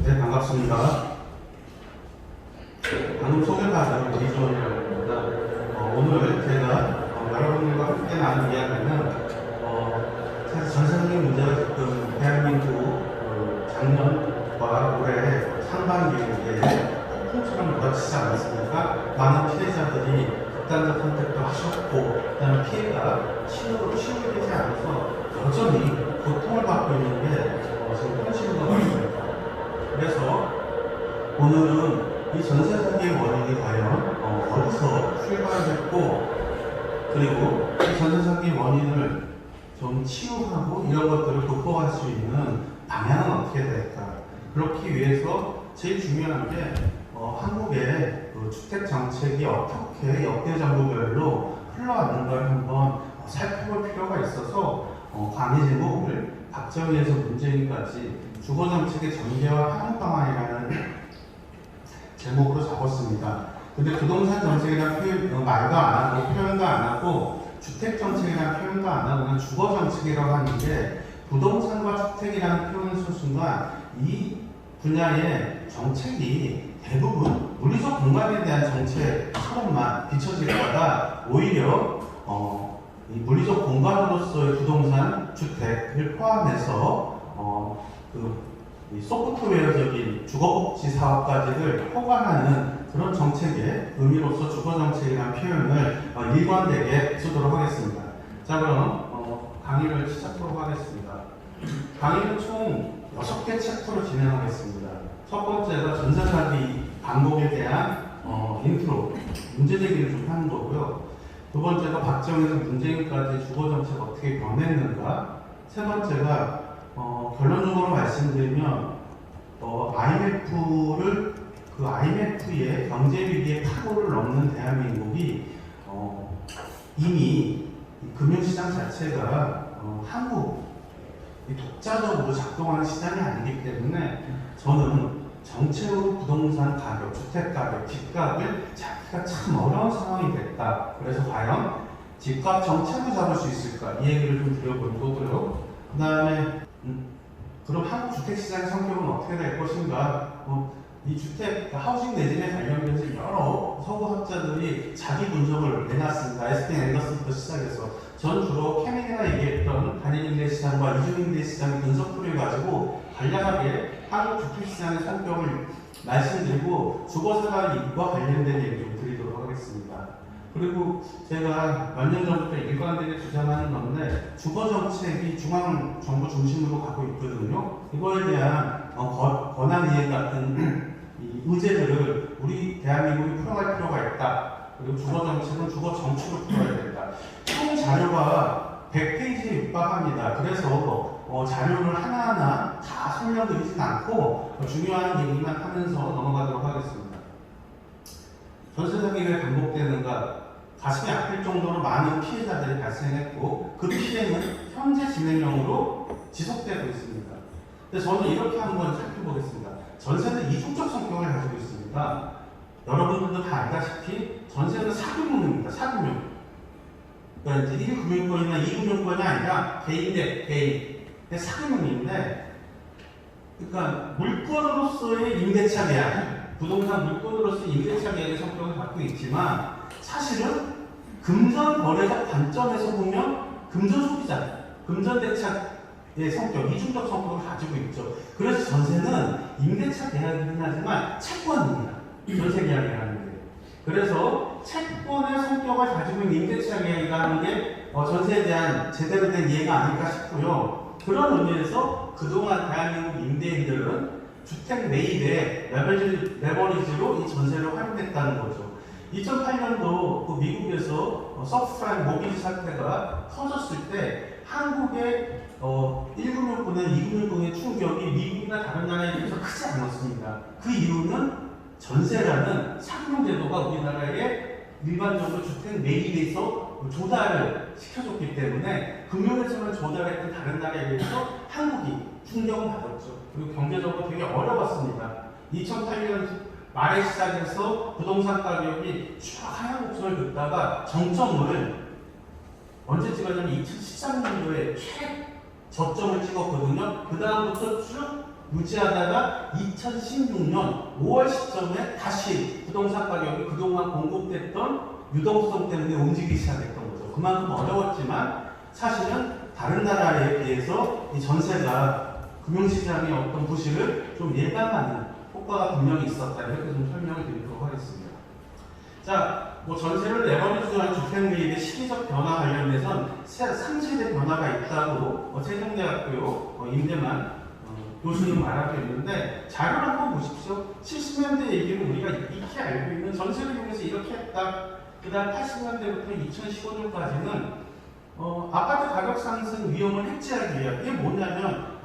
네, 반갑습니다. 방금 소개받은 이지원이라고 합니다. 오늘 제가 여러분들과 함께 나눌 이야기는 사실 전생적인 문제가 지금 대한민국 작년과 올해 상반기에 폭풍처럼 몰아치지 않았습니까? 많은 피해자들이 극단적 선택도 하셨고, 그다음에 피해가 치유되지 않아서 여전히 고통을 받고 있는 게 지금 현실인 것 같습니다. 그래서 오늘은 이 전세 사기의 원인이 과연 어디서 출발했고, 그리고 이 전세 사기의 원인을 좀 치유하고 이런 것들을 극복할 수 있는 방향은 어떻게 될까? 그렇기 위해서 제일 중요한 게 한국의 주택 정책이 어떻게 역대 정부별로 흘러왔는가를 한번 살펴볼 필요가 있어서 강의 제목을 박정희에서 문재인까지 주거정책의 전개와 향후 방안이라는 제목으로 잡았습니다. 근데 부동산 정책이란 말도 안 하고 표현도 안 하고 주택정책이란 표현도 안 하고 그냥 주거정책이라고 하는데, 부동산과 주택이라는 표현을 쓸 순간 이 분야의 정책이 대부분 물리적 공간에 대한 정책처럼만 비춰질까봐 오히려 이 물리적 공간으로서의 부동산, 주택을 포함해서 이 소프트웨어적인 주거복지 사업까지를 포괄하는 그런 정책의 의미로서 주거정책이라는 표현을 일관되게 쓰도록 하겠습니다. 자, 그럼 강의를 시작하도록 하겠습니다. 강의는 총 6개 챕터로 진행하겠습니다. 첫 번째가 전세사기 방법에 대한 인트로, 문제제기를 좀 하는 거고요. 두 번째가 박정희에서 문재인까지 주거정책 어떻게 변했는가. 세 번째가 결론적으로 말씀드리면 IMF의 경제위기의 파도를 넘는 대한민국이 이미 금융시장 자체가 한국 독자적으로 작동하는 시장이 아니기 때문에 저는 정책으로 부동산 가격, 주택 가격, 집값을 잡기가 참 어려운 상황이 됐다. 그래서 과연 집값 정책을 잡을 수 있을까? 이 얘기를 좀 드려볼 거고요. 그 다음에 그럼 한국 주택시장의 성격은 어떻게 될 것인가? 이 주택, 하우싱 내진에 관련해서 여러 서구학자들이 자기 분석을 내놨습니다. ST 앤더슨부터 시작해서 전 주로 케미가 얘기했던 단일임대 시장과 이중임대 시장의 분석풀이를 가지고 간략하게 한국 주택시장의 성격을 말씀드리고 주거생활과 관련된 얘기 좀 드리도록 하겠습니다. 그리고 제가 몇 년 전부터 일관되게 주장하는 건데, 주거정책이 중앙정부 중심으로 가고 있거든요. 이거에 대한 권한이해 같은 이 의제들을 우리 대한민국이 풀어갈 필요가 있다. 그리고 주거정책은 주거정책으로 풀어야 된다. 총 자료가 100페이지에 육박합니다. 그래서 자료를 하나하나 다 설명드리진 않고 중요한 얘기만 하면서 넘어가도록 하겠습니다. 전세사기가 왜 반복되는가? 가슴이 아플 정도로 많은 피해자들이 발생했고, 그 피해는 현재 진행형으로 지속되고 있습니다. 근데 저는 이렇게 한번 살펴보겠습니다. 전세는 이중적 성격을 가지고 있습니다. 여러분들도 다 알다시피 전세는 사금융입니다. 사금융. 그러니까 이제 1금융권이나 2금융권이 아니라 개인 대 개인. 사금융인데, 그러니까 물건으로서의 임대차 계약, 부동산 물건으로서의 임대차 계약의 성격을 갖고 있지만, 사실은 금전 거래적 관점에서 보면 금전 소비자, 금전 대차의 성격, 이중적 성격을 가지고 있죠. 그래서 전세는 임대차 계약이긴 하지만 채권입니다. 전세 계약이라는 게. 그래서 채권의 성격을 가지고 있는 임대차 계약이라는 게 전세에 대한 제대로 된 이해가 아닐까 싶고요. 그런 의미에서 그동안 대한민국 임대인들은 주택 매입에 레버리지로 이 전세를 활용했다는 거죠. 2008년도 그 미국에서 서브프라임 모기지 사태가 터졌을 때 한국의 1금융권의 2금융권의 충격이 미국이나 다른 나라에 비해서 크지 않았습니다. 그 이유는 전세라는 상품 제도가 우리나라에 일반적으로 주택 매입에서 조달을 시켜줬기 때문에 금융에서는 조달했던 다른 나라에 비해서 한국이 충격을 받았죠. 그리고 경제적으로 되게 어려웠습니다. 2008년 말에 시작해서 부동산 가격이 쭉 하향 곡선을 긋다가 정점을 언제 찍었냐면 2013년도에 최저점을 찍었거든요. 그 다음부터 쭉 유지하다가 2016년 5월 시점에 다시 부동산 가격이 그동안 공급됐던 유동성 때문에 움직이기 시작했던 거죠. 그만큼 어려웠지만 사실은 다른 나라에 비해서 이 전세가 금융시장의 어떤 부실을 좀 예방하는 효과가 분명히 있었다. 이렇게 좀 설명을 드리도록 하겠습니다. 자, 전세를 레버리지한 주택매입의 시기적 변화 관련해서는 3세대 변화가 있다고 세종대학교 임대만 교수님 말하고 있는데 자료를 한번 보십시오. 70년대 얘기를 우리가 익히 알고 있는 전세를 이용해서 이렇게 했다. 그 다음 80년대부터 2015년까지는 아파트 가격 상승 위험을 해지하기 위한 이게 뭐냐면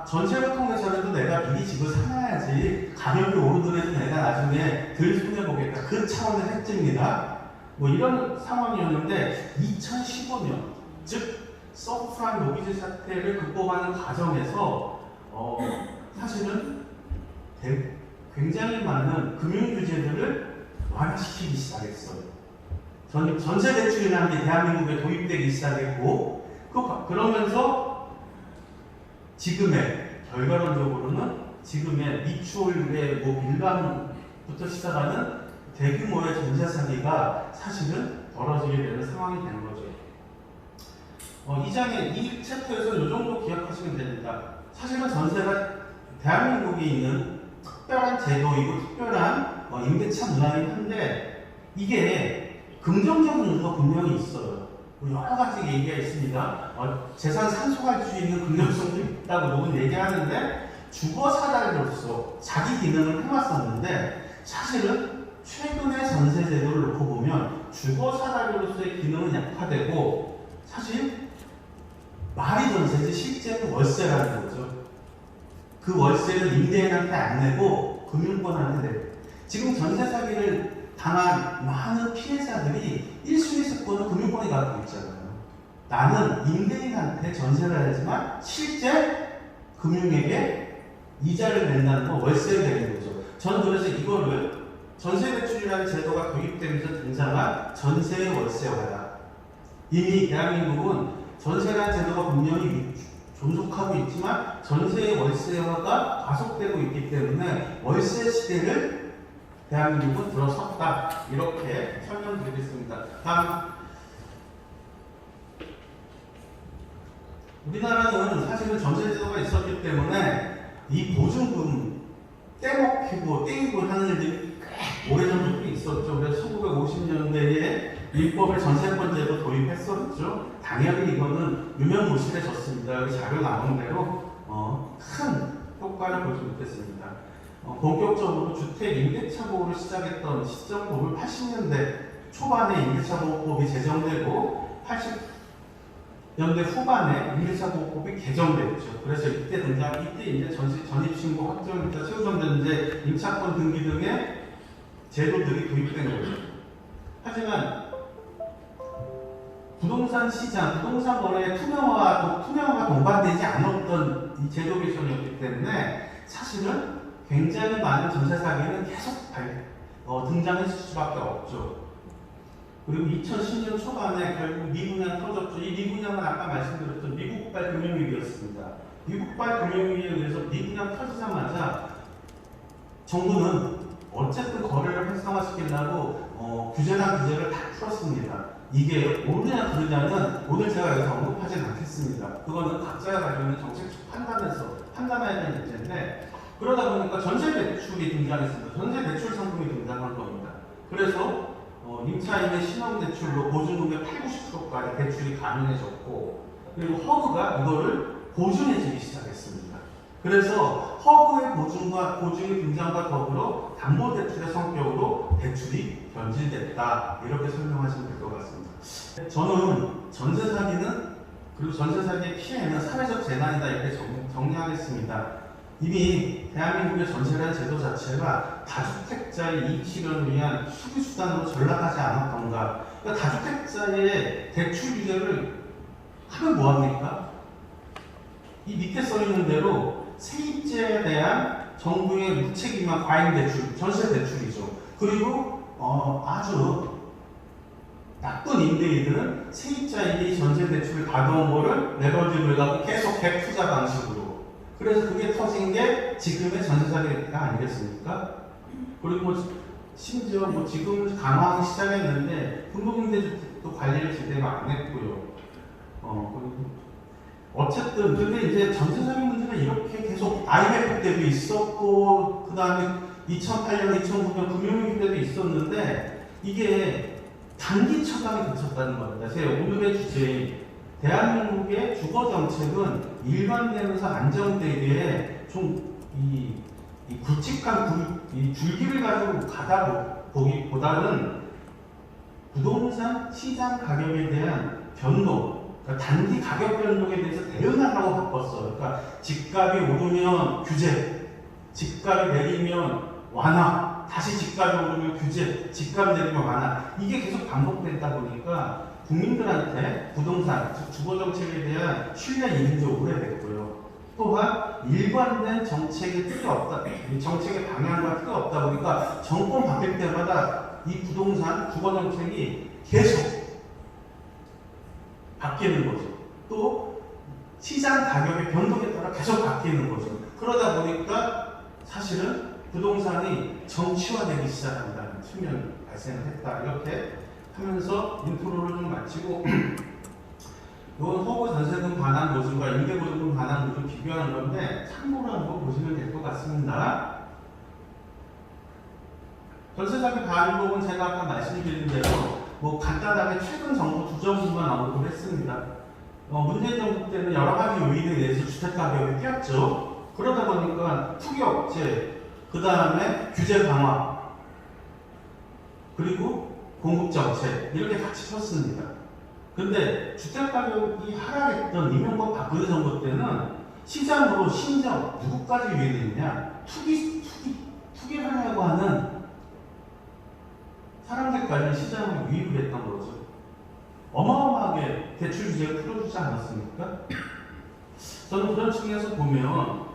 전세를 통해서라도 내가 미리 집을 사놔야지 가격이 오르더라도 내가 나중에 덜 손해보겠다. 그 차원의 해지입니다. 이런 상황이었는데 2015년 즉 서브프라임 모기지 사태를 극복하는 과정에서 사실은 굉장히 많은 금융 규제들을 완화시키기 시작했어요. 전세 대출이라는 게 대한민국에 도입되기 시작했고, 그러면서 지금의 결과론적으로는 지금의 미추홀의 밀방부터 시작하는 대규모의 전세 사기가 사실은 벌어지게 되는 상황이 되는 거죠. 이 챕터에서 이 정도 기억하시면 됩니다. 사실은 전세가 대한민국에 있는 특별한 제도이고 특별한 임대차 문화이긴 한데 이게 긍정적인 요소가 분명히 있어요. 여러 가지 얘기가 있습니다. 재산 상속할 수 있는 긍정성도 있다고 누군 얘기하는데 주거 사다리로서 자기 기능을 해왔었는데 사실은 최근의 전세 제도를 놓고 보면 주거 사다리로서의 기능은 약화되고 사실 말이 전세지 실제는 월세라는 거죠. 그 월세를 임대인한테 안 내고 금융권한테 내고 지금 전세 사기를 당한 많은 피해자들이 1순위 세권은 금융권이 갖고 있잖아요. 나는 임대인한테 전세를 하지만 실제 금융에게 이자를 낸다는 건 월세를 내는 거죠. 저는 그래서 이거를 전세대출이라는 제도가 도입되면서 등장한 전세의 월세화다. 이미 대한민국은 전세라는 제도가 분명히 존속하고 있지만 전세의 월세화가 가속되고 있기 때문에 월세 시대를 대한민국은 들어섰다. 이렇게 설명드리겠습니다. 다음, 우리나라는 사실은 전세제도가 있었기 때문에 이 보증금 떼먹히고 떼이고 하는 일들이 꽤 오래전부터 있었죠. 그래서 1950년대에 민법의 전세권제도 도입했었죠. 당연히 이거는 유명무실해졌습니다. 여기 자료 나온 대로 큰 효과를 보지 못했습니다. 본격적으로 주택 임대차 보호를 시작했던 시점법을 80년대 초반에 임대차 보호법이 제정되고 80년대 후반에 임대차 보호법이 개정됐죠. 그래서 이때 이제 전입신고 확정임차 최우선전제 임차권 등기 등의 제도들이 도입된 거죠. 하지만 부동산 시장, 부동산 거래의 투명화가 동반되지 않았던 이 제도 개선이었기 때문에 사실은 굉장히 많은 전세 사기는 계속 등장했을 수밖에 없죠. 그리고 2010년 초반에 결국 미분양 터졌죠. 이 미분양은 아까 말씀드렸던 미국발 금융위기였습니다. 미국발 금융위기에 의해서 미분양 터지자마자 정부는 어쨌든 거래를 활성화시키려고 규제나 규제를 다 풀었습니다. 이게 옳으냐 그르냐는 오늘 제가 여기서 언급하진 않겠습니다. 그거는 각자가 가지고 있는 정책적 판단에서 판단해야 되는 문제인데 그러다 보니까 전세 대출이 등장했습니다. 전세 대출 상품이 등장한 겁니다. 그래서 임차인의 신용대출로 보증금의 80~90%까지 대출이 가능해졌고 그리고 허그가 이거를 보증해주기 시작했습니다. 그래서 허그의 보증이 등장과 더불어 담보대출의 성격으로 대출이 변질됐다. 이렇게 설명하시면 될 것 같습니다. 저는 전세 사기는 그리고 전세 사기의 피해는 사회적 재난이다 이렇게 정리하겠습니다. 이미 대한민국의 전세라는 제도 자체가 다주택자의 이익 실현을 위한 수기 수단으로 전락하지 않았던가. 그러니까 다주택자의 대출 규제를 하면 뭐합니까? 이 밑에 써 있는 대로 세입자에 대한 정부의 무책임한 과잉 대출, 전세 대출이죠. 그리고 아주 나쁜 임대인들은 세입자에게 전세 대출을 받아온 거를 레버리지를 갖고 계속 갭 투자 방식으로 그래서 그게 터진 게 지금의 전세사기가 아니겠습니까? 그리고 뭐 심지어 뭐 지금 강화하기 시작했는데 공동임대주택도 관리를 제대로 안 했고요. 그리고 어쨌든 근데 이제 전세사기 문제가 이렇게 계속 IMF 때도 있었고 그 다음에 2008년, 2009년 금융위기 때도 있었는데 이게 단기 처방에 그쳤다는 겁니다. 제 오늘의 주제인 대한민국의 주거 정책은 일관되면서 안정되기에 좀 이 굵직한 이 줄기를 가지고 가다 보기보다는 부동산 시장 가격에 대한 변동, 그러니까 단기 가격 변동에 대해서 대응하라고 바꿨어요. 그러니까 집값이 오르면 규제, 집값이 내리면 완화, 다시 집값이 오르면 규제, 집값 내리면 완화. 이게 계속 반복되다 보니까 국민들한테 부동산, 주거 정책에 대한 신뢰 이행이 오래됐고요. 또한 일관된 정책의 틀이 없다, 정책의 방향과 틀이 없다 보니까 정권 바뀔 때마다 이 부동산, 주거 정책이 계속 바뀌는 거죠. 또 시장 가격의 변동에 따라 계속 바뀌는 거죠. 그러다 보니까 사실은 부동산이 정치화되기 시작한다는 측면이 발생을 했다. 이렇게 하면서 인트로를 좀 마치고 이건 허브 전세금 반환 보증과 임대보증금 반환 보증 비교하는 건데 참고로 한번 보시면 될 것 같습니다. 전세사기 반환법은 제가 아까 말씀드린 대로 뭐 간단하게 최근 정부 두 정부만 언급을 했습니다. 문재인 정부 때는 여러 가지 요인에 의해서 주택가격이 뛰었죠. 그러다 보니까 투기 억제, 그 다음에 규제 강화, 그리고 공급 정책 이렇게 같이 폈습니다. 근데 주택가격이 하락했던 이명박 박근혜 정부 때는 시장으로 심지어 누구까지 유입됐냐? 투기를 하려고 하는 사람들까지 시장으로 유입을 했던 거죠. 어마어마하게 대출 규제를 풀어주지 않았습니까? 저는 그런 측면에서 보면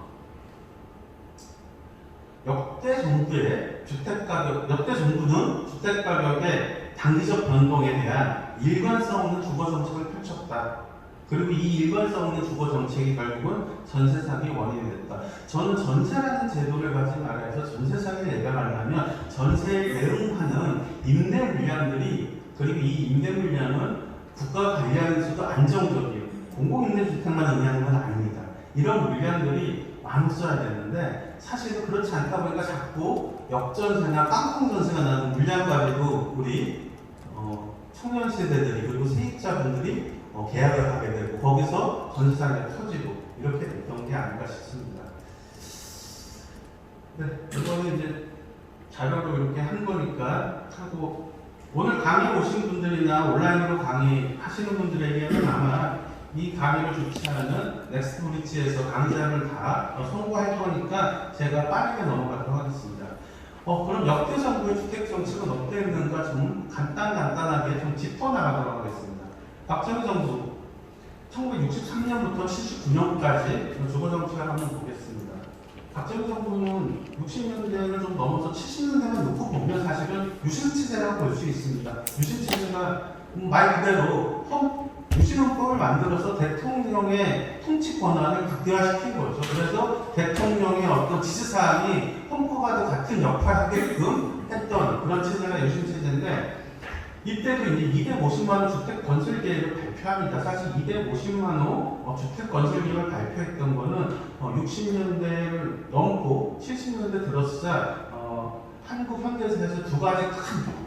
역대 정부는 주택가격의 단기적 변동에 대한 일관성 없는 주거 정책을 펼쳤다. 그리고 이 일관성 없는 주거 정책이 결국은 전세 사기 원인이 됐다. 저는 전세라는 제도를 가지 말아서 전세 사기를 예방하려면 전세에 대응하는 임대 물량들이, 그리고 이 임대 물량은 국가가 관리하면서도 안정적이에요. 공공임대주택만 의미하는 건 아닙니다. 이런 물량들이 많았어야 되는데 사실은 그렇지 않다 보니까 자꾸 역전세나 깡통전세가 나는 물량 가지고 우리 청년 세대들이, 그리고 세입자분들이 계약을 하게 되고 거기서 전세사기가 터지고 이렇게 됐던 게 아닌가 싶습니다. 네, 이거는 이제 자료로 이렇게 한 거니까 하고, 오늘 강의 오신 분들이나 온라인으로 강의 하시는 분들에게는 아마 이 강의를 주최하는 넥스트 브릿지에서 강좌를 다 송고할 거니까 제가 빠르게 넘어가도록 하겠습니다. 그럼 역대 정부의 주택 정책은 어땠는가 좀 간단하게 좀 짚어나가도록 하겠습니다. 박정희 정부 1963년부터 79년까지 주거 정책을 한번 보겠습니다. 박정희 정부는 60년대를 좀 넘어서 70년대만 놓고 보면 사실은 유신체제라고 볼 수 있습니다. 유신체제가 말 그대로 유신헌법을 만들어서 대통령의 통치 권한을 극대화시킨 거죠. 그래서 대통령의 어떤 지시사항이 헌법과도 같은 역할을 하게끔 했던 그런 체제가 유신체제인데, 이때도 이제 250만 원 주택 건설 계획을 발표합니다. 사실 250만 원 주택 건설 계획을 발표했던 거는 60년대를 넘고 70년대 들어서자 한국 현대사에서 두 가지 큰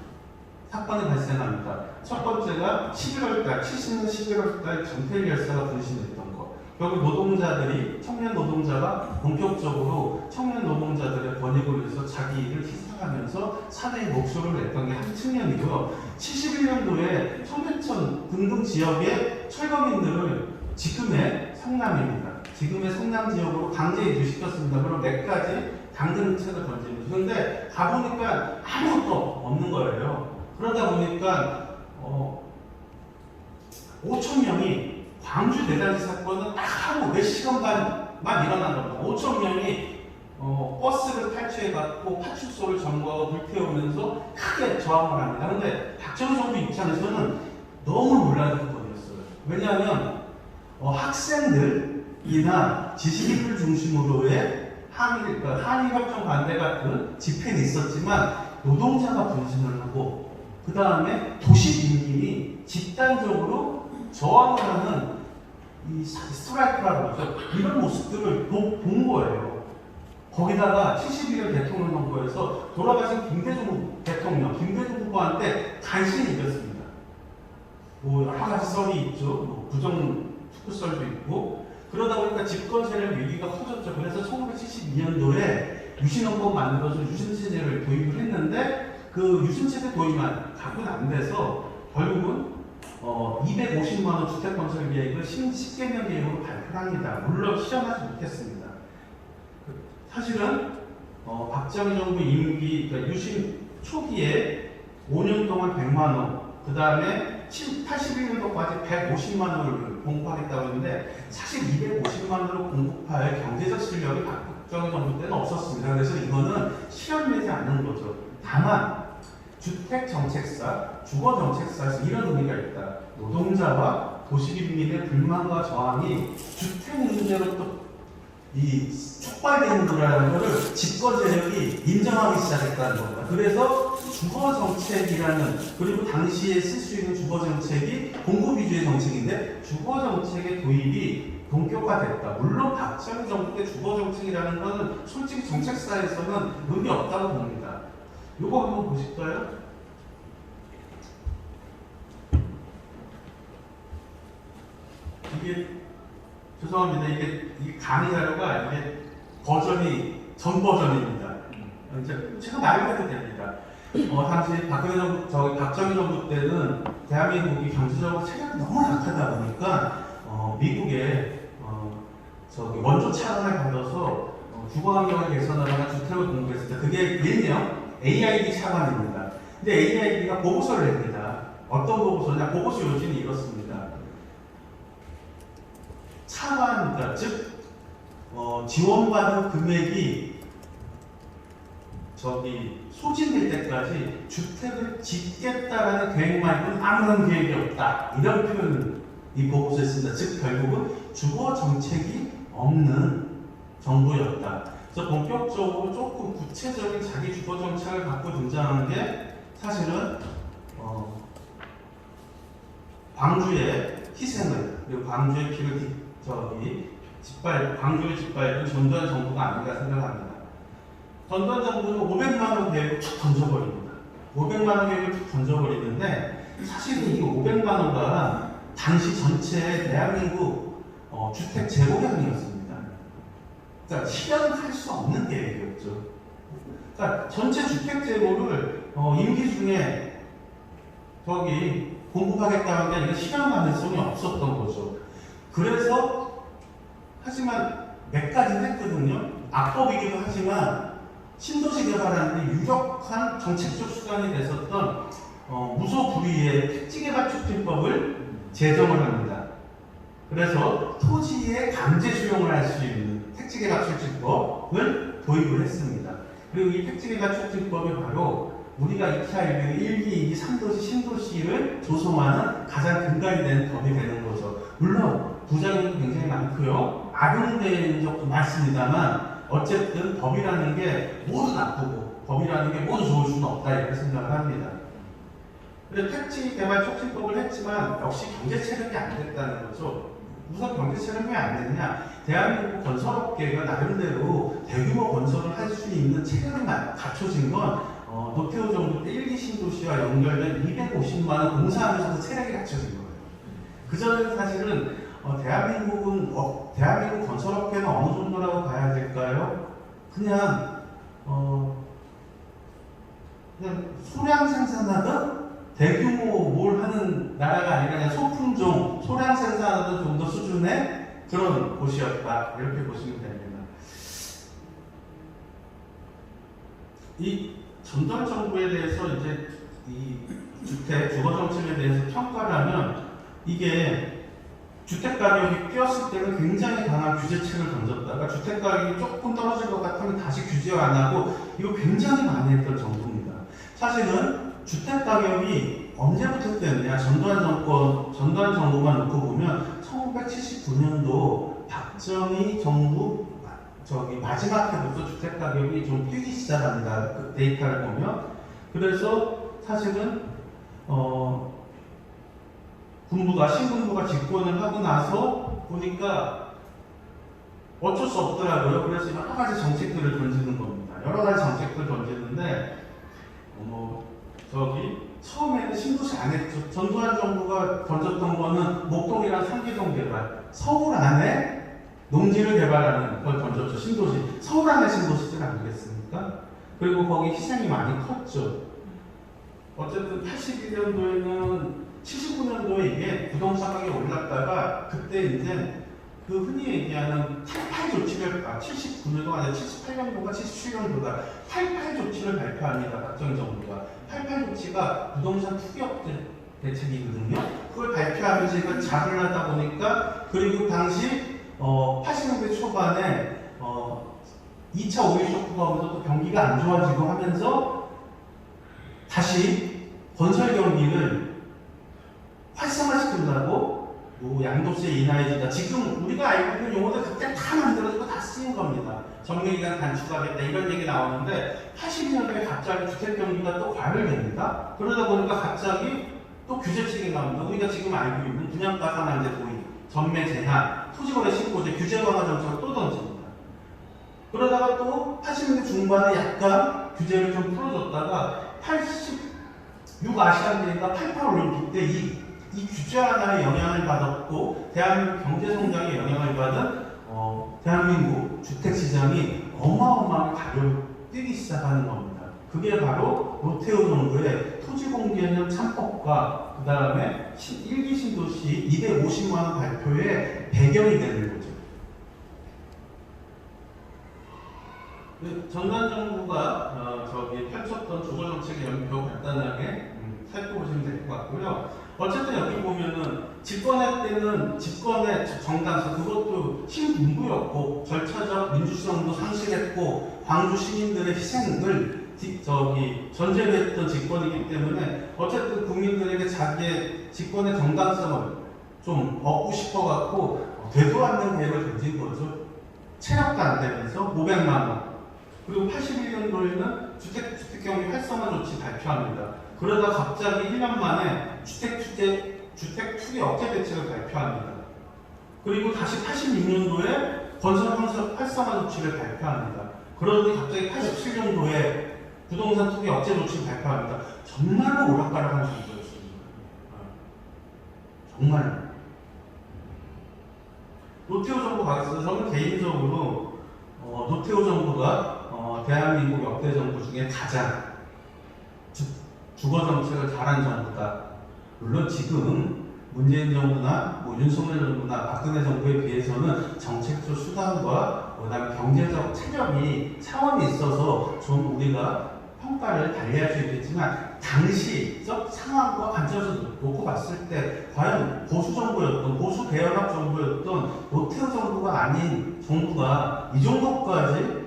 사건이 발생합니다. 첫 번째가 11월달, 70년 11월달 정태일 열사가 분신했던 거. 결국 노동자들이, 청년 노동자가 본격적으로 청년 노동자들의 권익을 위해서 자기 일을 희생하면서 사회의 목소리를 냈던 게 한 측면이고요. 71년도에 청계천 등등 지역의 철거민들을 지금의 성남입니다. 지금의 성남 지역으로 강제 이주시켰습니다. 그럼 몇 가지 당근책을 던집니다. 그런데 가보니까 아무것도 없는 거예요. 그러다 보니까 5천 명이 광주 대단지 사건은 딱 하고 몇 시간만만 일어난 겁니다. 5천 명이 버스를 탈취해갖고 파출소를 점거하고 불태우면서 크게 저항을 합니다. 그런데 박정희 정부 입장에서는 너무 놀라는 사건이었어요. 왜냐하면 학생들, 이나 지식인들 중심으로의 한일협정 반대 같은 집회는 있었지만 노동자가 분신을 하고 그 다음에 도시 민심이 집단적으로 저항을 하는 이 스트라이크라고 하죠. 이런 모습들을 본 거예요. 거기다가 71년 대통령 선거에서 돌아가신 김대중 대통령, 김대중 후보한테 간신히 이겼습니다. 뭐 여러 가지 썰이 있죠. 뭐 부정 축구썰도 있고 그러다 보니까 집권 세력 위기가 커졌죠. 그래서 1972년도에 유신헌법 만들어서 유신체제를 도입을 했는데 그 유신체제 도입만 가고는 안 돼서 결국은 250만 원 주택 건설 계획을 10개년 계획으로 발표합니다. 물론 실현하지 못했습니다. 사실은 박정희 정부 임기 그러니까 유신 초기에 5년 동안 100만 원, 그 다음에 81년도까지 150만 원을 공급하겠다고 했는데 사실 250만 원을 공급할 경제적 실력이 박정희 정부 때는 없었습니다. 그래서 이거는 실현되지 않는 거죠. 다만 주택정책사, 주거정책사에서 이런 의미가 있다. 노동자와 도시민의 불만과 저항이 주택 문제로 또 이 촉발되는 거라는 것을 집권 세력이 인정하기 시작했다는 겁니다. 그래서 주거정책이라는 그리고 당시에 쓸 수 있는 주거정책이 공급 위주의 정책인데 주거정책의 도입이 본격화됐다. 물론 박정희 정부 때 주거정책이라는 것은 솔직히 정책사에서는 의미 없다고 봅니다. 이거 한번 보실까요? 이게 죄송합니다. 이게 강의 자료가 이게 버전이 전 버전입니다. 이제 제가 말해도 됩니다. 당시 박정희 정부 때는 대한민국이 경제적으로 체력이 너무 약하다 보니까 미국에 원조 차원을 받아서 주거 환경을 개선하거나 주택을 공급했을 때 그게 일명 AID 차관입니다. 근데 AID가 보고서를 냅니다. 어떤 보고서냐? 보고서 요지는 이렇습니다. 차관, 즉 지원받은 금액이 소진될 때까지 주택을 짓겠다라는 계획 말고는 아무런 계획이 없다. 이런 표현을 이 보고서에 쓴다. 즉 결국은 주거 정책이 없는 정부였다. 그래서 본격적으로 조금 구체적인 자기 주거 정책을 갖고 등장하는 게 사실은 광주의 희생을 그리고 광주의 피를 광주의 짓밟은 전두환 정부가 아닌가 생각합니다. 전두환 정부는 500만 원 계획을 툭 던져버립니다. 500만 원 계획을 툭 던져버리는데 사실은 이 500만 원가 당시 전체 대한민국 주택 재고량이었습니다. 그러니까 실현할 수 없는 계획이었죠. 그러니까 전체 주택 재고를 임기 중에 공급하겠다는 게 이게 실현 가능성이 없었던 거죠. 그래서 하지만 몇 가지는 했거든요. 악법이기도 하지만 신도시 개발하는데 유력한 정책적 수단이 됐었던 무소불위의 택지개발 촉진법을 제정을 합니다. 그래서 토지의 강제 수용을 할 수 있는 택지개발 촉진법을 도입을 했습니다. 그리고 이 택지개발 촉진법이 바로 우리가 익히 알고 1기, 2기, 3도시, 신도시를 조성하는 가장 근간이 되는 법이 되는 거죠. 물론 부작용도 굉장히 많고요. 악용된 적도 많습니다만 어쨌든 법이라는 게 모두 나쁘고 법이라는 게 모두 좋을 수는 없다 이렇게 생각을 합니다. 근데 택지개발 촉진법을 했지만 역시 경제 체력이 안 됐다는 거죠. 우선 경제 체력이 왜 안 됐냐? 대한민국 건설업계가 나름대로 대규모 건설을 할 수 있는 체력이 갖춰진 건 노태우 정부 때 1기 신도시와 연결된 250만 원 공사하면서도 체력이 갖춰진 거예요. 그전에는 사실은 대한민국 건설업계는 어느 정도라고 봐야 될까요? 그냥 소량 생산하던 대규모 뭘 하는 나라가 아니라 그냥 소품종, 소량 생산하던 정도 수준의 그런 곳이었다. 이렇게 보시면 됩니다. 이 전두환 정부에 대해서 이제 이 주거 정책에 대해서 평가를 하면 이게 주택 가격이 뛰었을 때는 굉장히 강한 규제책을 던졌다가 주택 가격이 조금 떨어질 것 같으면 다시 규제 안 하고 이거 굉장히 많이 했던 정부입니다. 사실은 주택 가격이 언제부터 뛰었느냐? 전두환 정부만 놓고 보면 1979년도 박정희 정부 마지막 해부터 주택 가격이 좀 뛰기 시작합니다. 그 데이터를 보면. 그래서 사실은 신군부가 집권을 하고 나서 보니까 어쩔 수 없더라고요. 그래서 여러 가지 정책들을 던지는 겁니다. 여러 가지 정책들을 던지는데 처음에는 신도시 안 했죠. 전두환 정부가 던졌던 거는 목동이랑 상계동 개발, 서울 안에 농지를 개발하는 걸 던졌죠. 신도시. 서울 안에 신도시들 아니겠습니까? 그리고 거기 희생이 많이 컸죠. 어쨌든 81년도에는 79년도에 이게 부동산 가격이 올랐다가 그때 이제 그 흔히 얘기하는 88 조치를 79년도가 아니라 78년도가 77년도가 88 조치를 발표합니다. 박정희 정부가 88 조치가 부동산 투기업 대책이거든요. 그걸 발표하면서 이걸 잡으려다 보니까 그리고 당시 80년대 초반에 2차 오일 쇼크가 오면서 또 경기가 안 좋아지고 하면서 다시 건설 경기를 활성화시키려고 양도세 인하해준다. 지금 우리가 알고 있는 용어들 그때 다 만들어지고 다 쓰인 겁니다. 정리기간 단축하겠다 이런 얘기 나오는데 82년도에 갑자기 주택 경기가 또 과열됩니다. 그러다 보니까 갑자기 또 규제책이 나옵니다. 우리가 지금 알고 있는 분양가상한제 도입, 전매 제한, 토지거래 신고제, 규제 강화 정책을 또 던집니다. 그러다가 또 80년대 중반에 약간 규제를 좀 풀어줬다가 86 아시안게임과 88 올림픽 때 이 규제 하나에 영향을 받았고 대한민국 경제 성장에 영향을 받은 대한민국 주택 시장이 어마어마하게 가격이 뛰기 시작하는 겁니다. 그게 바로 노태우 정부의 토지공개념 참법과 그 다음에 1기 신도시 250만 원 발표의 배경이 되는 거죠. 전두환 정부가 펼쳤던 주거정책의 연표 간단하게 살펴보시면 될 것 같고요. 어쨌든 여기 보면은 집권할 때는 집권의 정당성 그것도 신군부였고 절차적 민주성도 상실했고 광주 시민들의 희생을 전제로 했던 집권이기 때문에 어쨌든 국민들에게 자기의 집권의 정당성을 좀 얻고 싶어갖고 되도 않는 계획을 던진 거죠. 체력도 안 되면서 500만 원. 그리고 81년도에는 주택경기 활성화 조치 발표합니다. 그러다 갑자기 1년 만에 주택 투기 억제 대책을 발표합니다. 그리고 다시 86년도에 건설 활성화 조치를 발표합니다. 그러더니 갑자기 87년도에 부동산 투기 억제 조치를 발표합니다. 정말로 오락가락한 정부였습니다. 정말로. 노태우 정부 가서 저는 개인적으로 노태우 정부가 대한민국 역대 정부 중에 가장 주거 정책을 잘한 정부다. 물론 지금 문재인 정부나 윤석열 정부나 박근혜 정부에 비해서는 정책적 수단과 그다음에 경제적 차원이 있어서 좀 우리가 평가를 달리할 수 있겠지만 당시적 상황과 관점에서 놓고 봤을 때 과연 보수 정부였던 보수 대연합 정부였던 노태우 정부가 아닌 정부가 이 정도까지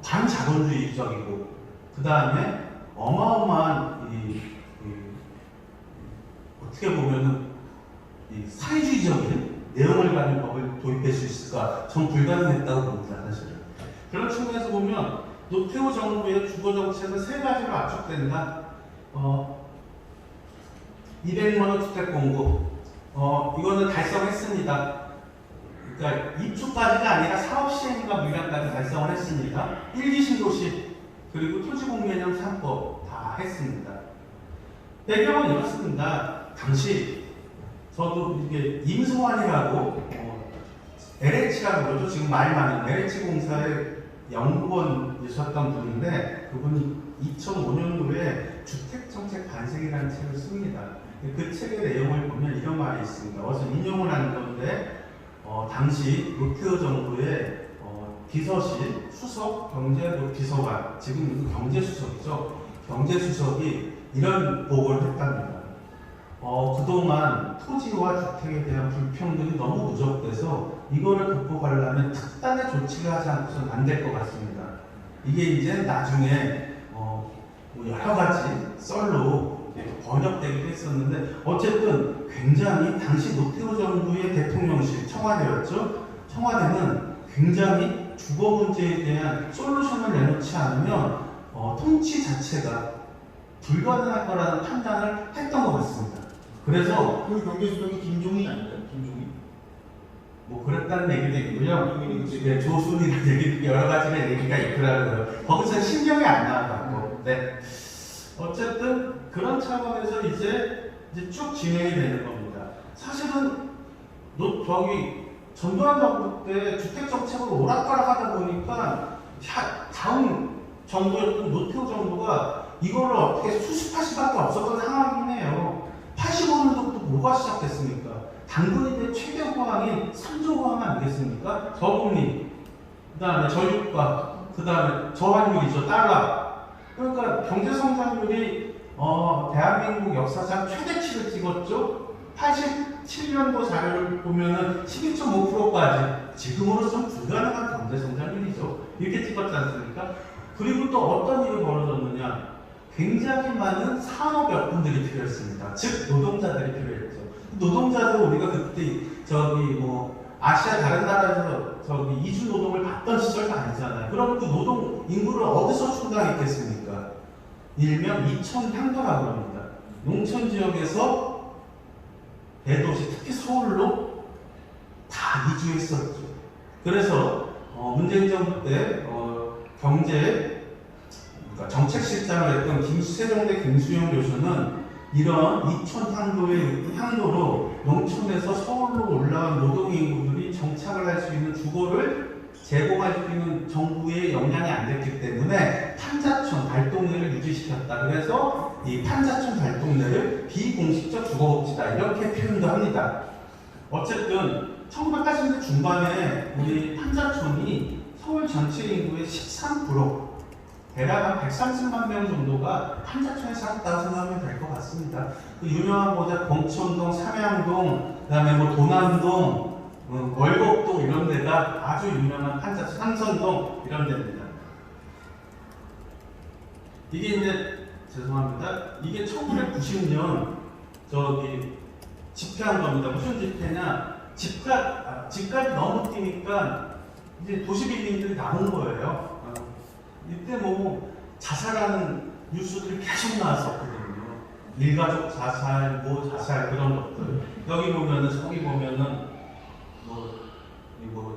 반자본주의적이고 그 다음에 어마어마한 어떻게 보면은 사회주의적인 내용을 가진 법을 도입할 수 있을까? 전 불가능했다고 봅니다, 사실은. 그런 측면에서 보면 노태우 정부의 주거 정책은 세 가지로 압축된다. 200만 원 주택 공급. 이거는 달성했습니다. 그러니까 입주까지가 아니라 사업 시행과 물량까지 달성을 했습니다. 1기 신도시 그리고 토지공개념 3법 다 했습니다. 배경은 이렇습니다. 당시 저도 이게 임소환이라고 LH라고 그러죠. 지금 말 많은 LH 공사의 연구원이셨던 분인데 그분이 2005년도에 주택정책 반색이라는 책을 씁니다. 그 책의 내용을 보면 이런 말이 있습니다. 어서 인용을 하는 건데 당시 노태우 정부의 비서실 수석 경제비서관 지금 경제수석이죠. 경제수석이 이런 보고를 했답니다. 그동안 토지와 주택에 대한 불평등이 너무 누적돼서 이거를 극복하려면 특단의 조치를 하지 않고서는 안 될 것 같습니다. 이게 이제 나중에 여러 가지 썰로 번역되기도 했었는데 어쨌든 굉장히 당시 노태우 정부의 대통령실 청와대였죠. 청와대는 굉장히 주거 문제에 대한 솔루션을 내놓지 않으면 통치 자체가 불가능할 거라는 판단을 했던 것 같습니다. 그래서 그 경제수석이 김종인 아닌가요? 김종인? 뭐 그랬다는 얘기도 있고요. 네, 조순이라는 얘기 여러 가지의 얘기가 있더라고요. 거기서 신경이 안 나와갖고. 네. 어쨌든 그런 차원에서 이제 쭉 진행이 되는 겁니다. 사실은 전두환 정부 때 주택 정책을 오락가락하다 보니까 다음 정부였던 노태우 정부가 이거를 어떻게 수습할 수밖에 없었던 상황이긴 해요. 85년도부터 뭐가 시작됐습니까? 당근인데 최대 호황인 3조 호황 아니겠습니까? 저금리, 그 다음에 저유가, 그 다음에 저환율이죠, 달러. 그러니까 경제 성장률이 대한민국 역사상 최대치를 찍었죠. 87년도 자료를 보면은 12.5%까지 지금으로선 불가능한 경제 성장률이죠. 이렇게 찍었지 않습니까? 그리고 또 어떤 일이 벌어졌느냐? 굉장히 많은 산업 여건들이 필요했습니다. 즉 노동자들이 필요했죠. 노동자들 우리가 그때 아시아 다른 나라에서 이주 노동을 받던 시절도 아니잖아요. 그럼 그 노동 인구를 어디서 충당했겠습니까? 일명 이천 향도라고 합니다. 농촌 지역에서 대도시, 특히 서울로 다 이주했었죠. 그래서 문재인 정부 때 정책실장을 했던 세종대 김수영 교수는 이런 이천 향도로 농촌에서 서울로 올라온 노동인구들이 정착을 할 수 있는 주거를 제공할 수 있는 정부의 역량이 안 됐기 때문에 판자촌 달동네를 유지시켰다. 그래서 이 판자촌 달동네를 비공식적 주거복지다 이렇게 표현도 합니다. 어쨌든 1980년대 중반에 우리 판자촌이 서울 전체 인구의 13%, 대략 한 130만 명 정도가 판자촌에 살았다고 생각하면 될 것 같습니다. 그 유명한 곳에 봉천동, 삼양동, 그 다음에 도남동, 월곡동 이런 데가 아주 유명한 판자촌, 삼선동 이런 데입니다. 이게 이제 이게 1990년 집회한 겁니다. 무슨 집회냐? 집값이 너무 뛰니까 이제 도시빌딩들이 나온 거예요. 이때 자살하는 뉴스들이 계속 나왔었거든요. 일가족 자살, 자살 그런 것들. 여기 보면은 저기 보면은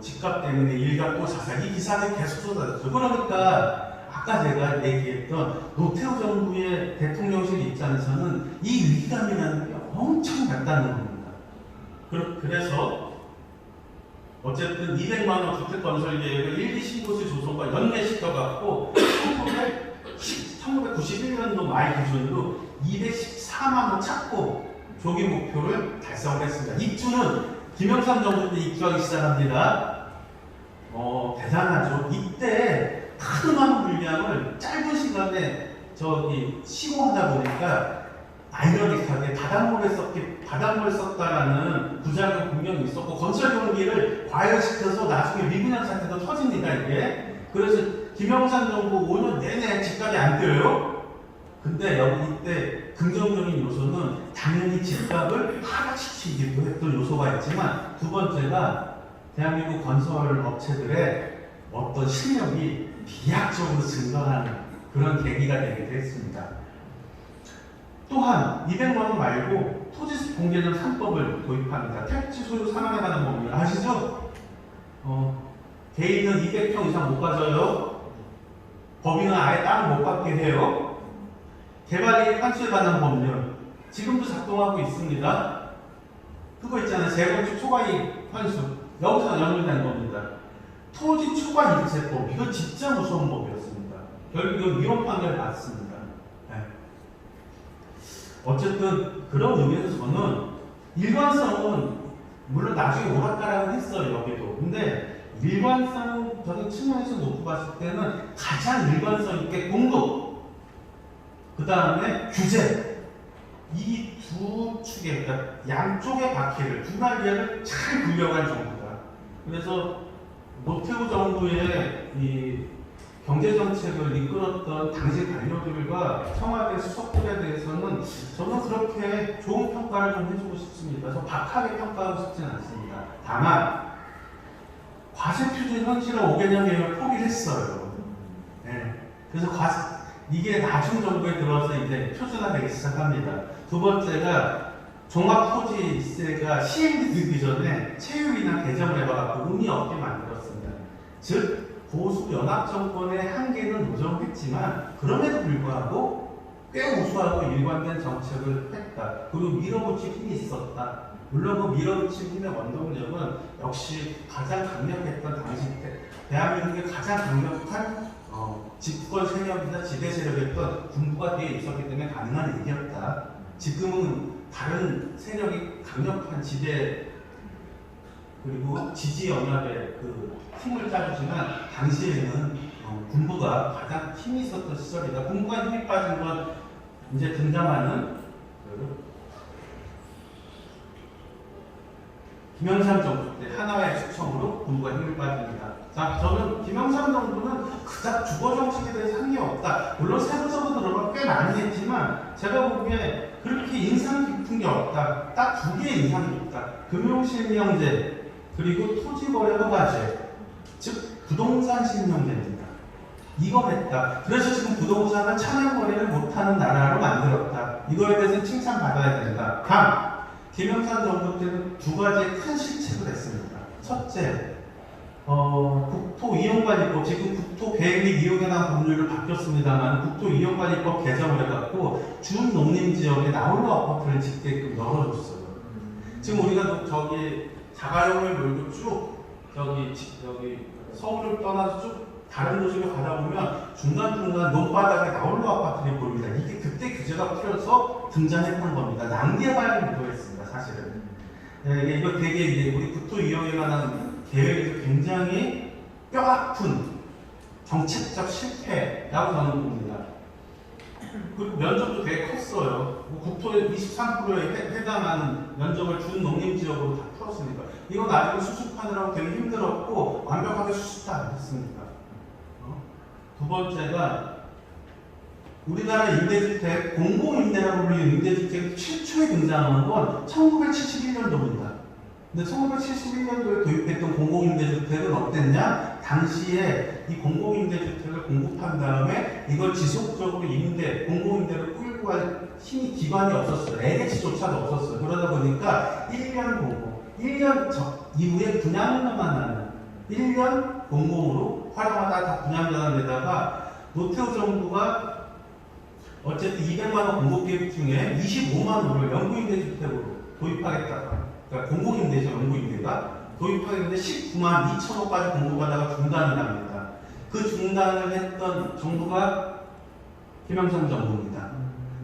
집값 때문에 일가 또 자살 이 기사들이 계속 쏟아졌죠. 그러니까 아까 제가 얘기했던 노태우 정부의 대통령실 입장에서는 이 위기감이라는 게 엄청 낮다는 겁니다. 그래서 어쨌든 200만 원 주택 건설 계획을 1, 2 신고시 조성과 연계시켜갖고 1991년도 말 기준으로 214만 원 찾고 조기 목표를 달성을 했습니다. 입주는 김영삼 정부 때 입주하기 시작합니다. 대단하죠. 이때 하루만 물량을 짧은 시간에 시공하다 보니까 아이러니하게 바닷물을 썼다라는 부작용 분명히 있었고 건설 경기를 과열시켜서 나중에 미분양 사태도 터집니다. 이게 그래서 김영삼 정부 5년 내내 집값이 안 뛰어요. 근데 이때 긍정적인 요소는 당연히 집값을 하락시키기도 했던 요소가 있지만 두 번째가 대한민국 건설 업체들의 어떤 실력이 비약적으로 증가하는 그런 계기가 되기도 했습니다. 또한 200만 원 말고 토지 공개전 3법을 도입합니다. 택지 소유 상한에 관한 법률 아시죠? 개인은 200평 이상 못 가져요. 법인은 아예 땅을 못 갖게 해요. 개발이익 환수에 관한 법률 지금도 작동하고 있습니다. 그거 있잖아요. 재건축 초과이익 환수 여기서 연결된 겁니다. 토지 초과이익세법 이거 진짜 무서운 법이었습니다. 결국은 위헌 판결을 받습니다. 네. 어쨌든 그런 의미에서 저는 일관성은 물론 나중에 오락가락은 했어요. 여기도. 근데 일관성적인 측면에서 놓고 봤을 때는 가장 일관성 있게 공급 그 다음에 규제 이 두 축에 그러니까 양쪽의 바퀴를 두 날개를 잘 굴려간 정부다. 그래서 노태우 정부의 이 경제정책을 이끌었던 당시 관료들과 청와대 수석들에 대해서는 저는 그렇게 좋은 평가를 좀 해주고 싶습니다. 그래서 박하게 평가하고 싶지는 않습니다. 다만 과세 표준 현실화 5개년 계획을 포기를 했어요. 네. 그래서 이게 나중 정부에 들어서 이제 표준화되기 시작합니다. 두 번째가 종합토지세가 시행되기 전에 체육이나 개정을 해봐갖고 운이 없게 만들었습니다. 즉 보수 연합 정권의 한계는 노정했지만 그럼에도 불구하고 꽤 우수하고 일관된 정책을 했다. 그리고 밀어붙일 힘이 있었다. 물론 그 밀어붙일 힘의 원동력은 역시 가장 강력했던 당시 대한민국의 가장 강력한 집권 세력이나 지배 세력이었던 군부가 뒤에 있었기 때문에 가능한 일이었다. 지금은 다른 세력이 강력한 지배 그리고 지지 영역의 그 힘을 짜주지만 당시에는 군부가 가장 힘이 있었던 시절이다. 군부가 힘이 빠진 건 이제 등장하는 김영삼 정부 때 하나의 추청으로 군부가 힘을 빠집니다. 자, 저는 김영삼 정부는 그닥 주거 정책에 대해서 한게 없다. 물론 세부적으로 들어가 꽤 많이 했지만 제가 보기에 그렇게 인상 깊은 게 없다. 딱 두 개의 인상 깊다. 금융실명제 그리고 토지거래 허가제, 즉 부동산 실명제입니다. 이거 했다. 그래서 지금 부동산을 차량 거래를 못하는 나라로 만들었다. 이거에 대해서 칭찬받아야 된다. 단 김영삼 정부 때는 두 가지의 큰 실책을 했습니다. 첫째, 국토이용관리법, 지금 국토계획 및 이용에 대한 법률로 바뀌었습니다만 국토이용관리법 개정을 해갖고 준농림지역에 나홀로 아파트를 짓게끔 열어줬어요. 지금 우리가 저기 자가용을 몰고 쭉 여기 서울을 떠나서 쭉 다른 도시로 가다 보면 중간중간 논바닥에 나홀로 아파트를 보입니다. 이게 그때 규제가 풀려서 등장했던 겁니다. 낭비해봐야 무도했습니다, 사실은. 네, 이거 되게 이제 우리 국토 이용에 관한 계획에서 굉장히 뼈아픈 정책적 실패라고 저는 봅니다. 그리고 면적도 되게 컸어요. 국토의 23%에 해당하는 면적을 준 농림지역으로 다 풀었으니까. 이거 나중에 수습하느라고 되게 힘들었고 완벽하게 수습도 안 했습니다. 두 번째가 우리나라 임대주택, 공공임대라고 불리는 임대주택 최초에 등장한 건 1971년도입니다. 근데 1971년도에 도입했던 공공임대주택은 어땠냐? 당시에 이 공공임대주택을 공급한 다음에 이걸 지속적으로 공공임대를 끌고 갈 힘이 기반이 없었어요. LH조차도 없었어요. 그러다 보니까 1년 공공, 1년 이후에 분양료만 나는 1년 공공으로 활용하다 다 분양자가 되다가 노태우 정부가 어쨌든 200만 원 공급 계획 중에 25만 원을 영구임대주택으로 도입하겠다. 그러니까 공공임대죠, 영구임대가 도입하겠는데 19만 2천 원까지 공급하다가 중단이 납니다. 그 중단을 했던 정부가 김영삼 정부입니다.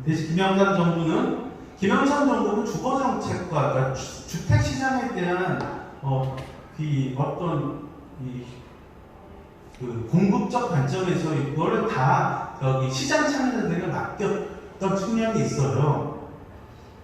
대신 김영삼 정부는 주거 정책과 그러니까 주택 시장에 대한 그 공급적 관점에서 이거를 다 시장 참여자들에게 맡겼던 측면이 있어요.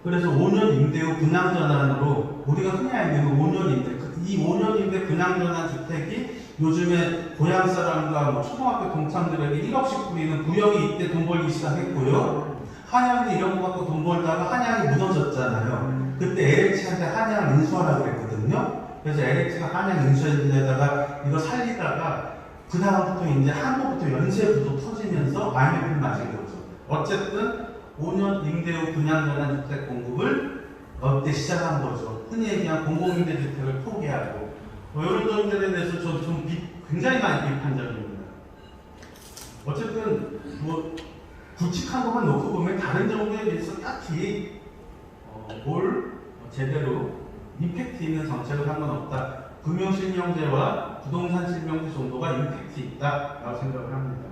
그래서 5년 임대 후 분양 전환으로 우리가 흔히 알고 있는 5년 임대, 이 5년 임대 분양 전환 주택이 요즘에 고향 사람과 초등학교 동창들에게 1억씩 뿌리는 구역이 이때 돈 벌기 시작했고요. 한양이 이런 거 갖고 돈 벌다가 한양이 무너졌잖아요. 그때 LH한테 한양 인수하라고 그랬거든요. 그래서 LH가 한양 인수에다가 이거 살리다가 그 다음부터 이제 한국부터 연쇄부도 터지면서 IMF를 맞은 거죠. 어쨌든 5년 임대 후 분양 전환 주택 공급을 그때 시작한 거죠. 흔히 얘기한 공공임대 주택을 포기하고 이런 점들에 대해서 좀 굉장히 많이 비판적입니다. 어쨌든 굵직한 것만 놓고 보면 다른 정부에 비해서 딱히 뭘 제대로 임팩트 있는 정책을 한 건 없다. 금융실명제와 부동산 실명제 정도가 임팩트 있다라고 생각을 합니다.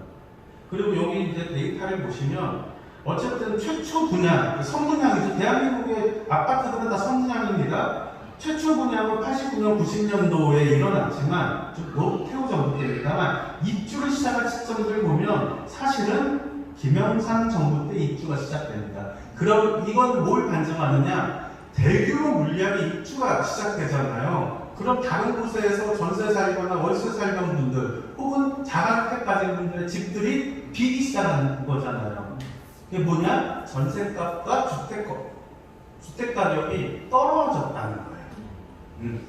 그리고 여기 이제 데이터를 보시면 어쨌든 최초 분양, 선분양이죠. 대한민국의 아파트들은 다 선분양입니다. 최초 분양은 89년, 90년도에 일어났지만 노태우 정부 때입니다만 입주를 시작한 시점들을 보면 사실은 김영삼 정부 때 입주가 시작됩니다. 그럼 이건 뭘 반증하느냐? 대규모 물량의 입주가 시작되잖아요. 그럼 다른 곳에서 전세 살거나 월세 살던 분들 혹은 자가주택 가진 분들의 집들이 비기 시작하는 거잖아요. 그게 뭐냐? 전세값과 주택 가격이 떨어졌다는 거예요.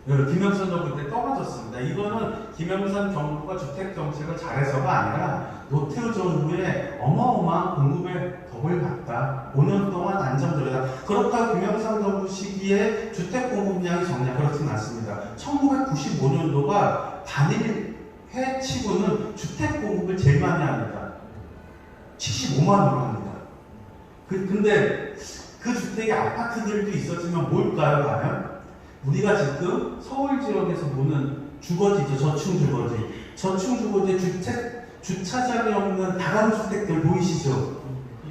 김영삼 정부 때 떨어졌습니다. 이거는 김영삼 정부가 주택 정책을 잘해서가 아니라 노태우 정부의 어마어마한 공급에 덕을 봤다. 5년 동안 안정적이다. 그렇다고 김영삼 정부 시기에 주택 공급량이 적냐? 그렇지는 않습니다. 1995년도가 단일 해치고는 주택 공급을 제일 많이 합니다. 75만으로 합니다. 근데 그 주택에 아파트들도 있었지만 뭘까요, 과연? 우리가 지금 서울 지역에서 보는 주거지죠. 저층 주거지 주차장이 없는 다가구주택들 보이시죠?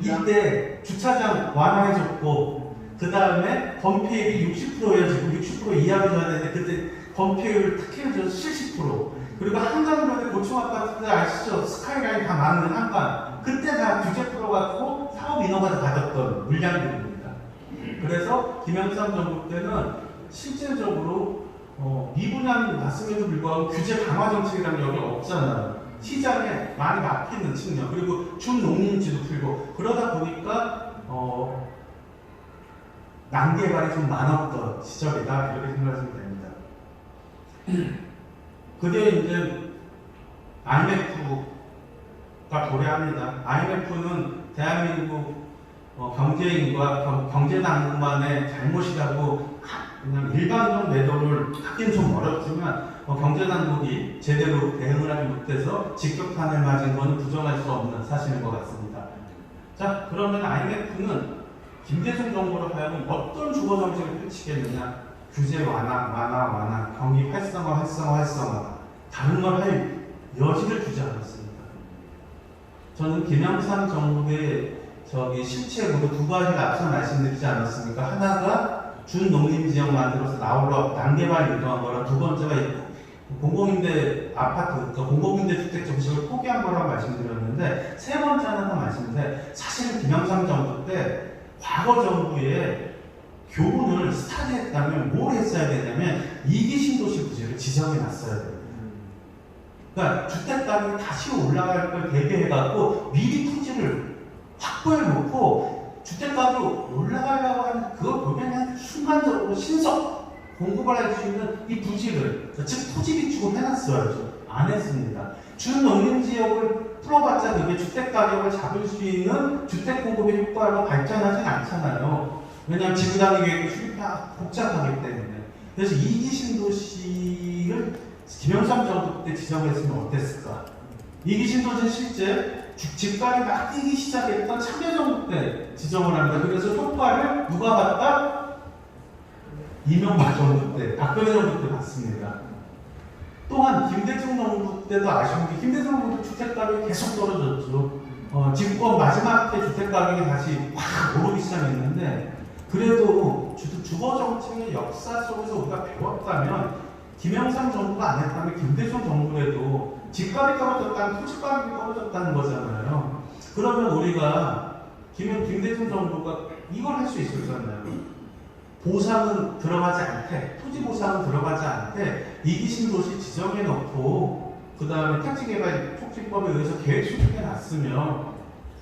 이때 주차장 완화해줬고 그 다음에 건폐율이 60%예요. 지금 60% 이하로 줘야 되는데 그때 건폐율 특혜를 줘서 70%. 그리고 한강변에 고층 아파트들 아시죠? 스카이라인 다 맞는 한강. 그때 다 규제 풀어갖고 사업 인허가를 받았던 물량들입니다. 그래서 김영삼 정부 때는 실질적으로 미분양이 났음에도 불구하고 규제 강화 정책이라는 게 여기 없잖아요. 시장에 많이 막히는 측면, 그리고 준농림지도 풀고 그러다 보니까 난개발이 좀 많았던 시절이다 이렇게 생각하시면 됩니다. 그게 이제 IMF가 도래합니다. IMF는 대한민국 경제인과 경제당국만의 잘못이라고 그냥 일반적 매도를 하긴 좀 어렵지만 경제당국이 제대로 대응을 하지 못해서 직격탄을 맞은 것은 부정할 수 없는 사실인 것 같습니다. 자, 그러면 IMF는 김대중 정부로 하여금 어떤 주거 정책을 펼치겠느냐? 규제 완화, 경기 활성화. 다른 걸 할 여지를 주지 않았습니다. 저는 김영삼 정부의 실책으로 두 가지를 앞서 말씀드리지 않았습니까? 하나가 준농림지역 만들어서 나홀로 난개발 유도한 거랑 두 번째가 공공임대 아파트, 그러니까 공공임대 주택 정책을 포기한 거라고 말씀드렸는데 세 번째 하나 더 말씀드렸는데 사실은 김영삼 정부 때 과거 정부의 교훈을 스타디했다면 뭘 했어야 되냐면 이기 신도시 부지를 지정해 놨어야 돼요. 그러니까 주택가격이 다시 올라갈 걸 대비해갖고 미리 토지를 확보해놓고 주택가격 올라가려고 하는 그걸 보면 순간적으로 신속 공급을 할 수 있는 이 부지를 즉 토지 비축을 해놨어야죠. 안 했습니다. 준농림지역을 풀어봤자 그게 주택가격을 잡을 수 있는 주택 공급의 효과로 발전하진 않잖아요. 왜냐하면 지구단위 계획이 복잡하기 때문에. 그래서 이기 신도시를 김영삼 정부 때 지정했으면 어땠을까? 이기 신도시는 실제 집값이 막 뛰기 시작했던 참여정부 때 지정을 합니다. 그래서 효과를 누가 봤다? 이명박 정부 때, 박근혜 정부 때 봤습니다. 또한 김대중 정부 때도 아쉬운 게 김대중 정부도 주택가격이 계속 떨어졌죠. 집권 마지막 때 주택가격이 다시 확 오르기 시작했는데 그래도 주거정책의 역사 속에서 우리가 배웠다면 김영삼 정부가 안 했다면 김대중 정부에도 집값이 떨어졌다는 토지가격이 떨어졌다는 거잖아요. 그러면 우리가 김대중 정부가 이걸 할 수 있었잖아요. 보상은 들어가지 않되, 토지 보상은 들어가지 않되 이기 신도시 지정해 놓고 그 다음에 택지개발 촉진법에 의해서 계획 수립해 놨으면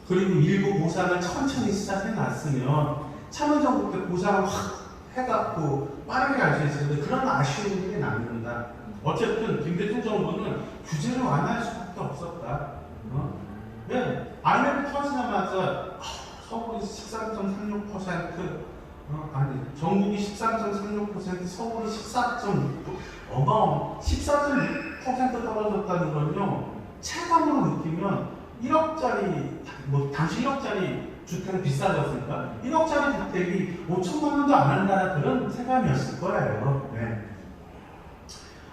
그리고 일부 보상을 천천히 시작해 놨으면 참여정부 때 보상을 확 해갖고 빠르게 할 수 있었는데 그런 아쉬운 일이 남는다. 어쨌든 김대중 정부는 규제를 완화할 수밖에 없었다. 왜? IMF 터지자마자 서울이 13.36%, 전국이 13.36%, 서울이 14% 떨어졌다는 건요, 체감으로 느끼면 1억짜리, 당시 1억짜리 주택은 비싸졌으니까 1억짜리 주택이 5천만 원도 안 한다는 그런 체감이었을 거예요. 네.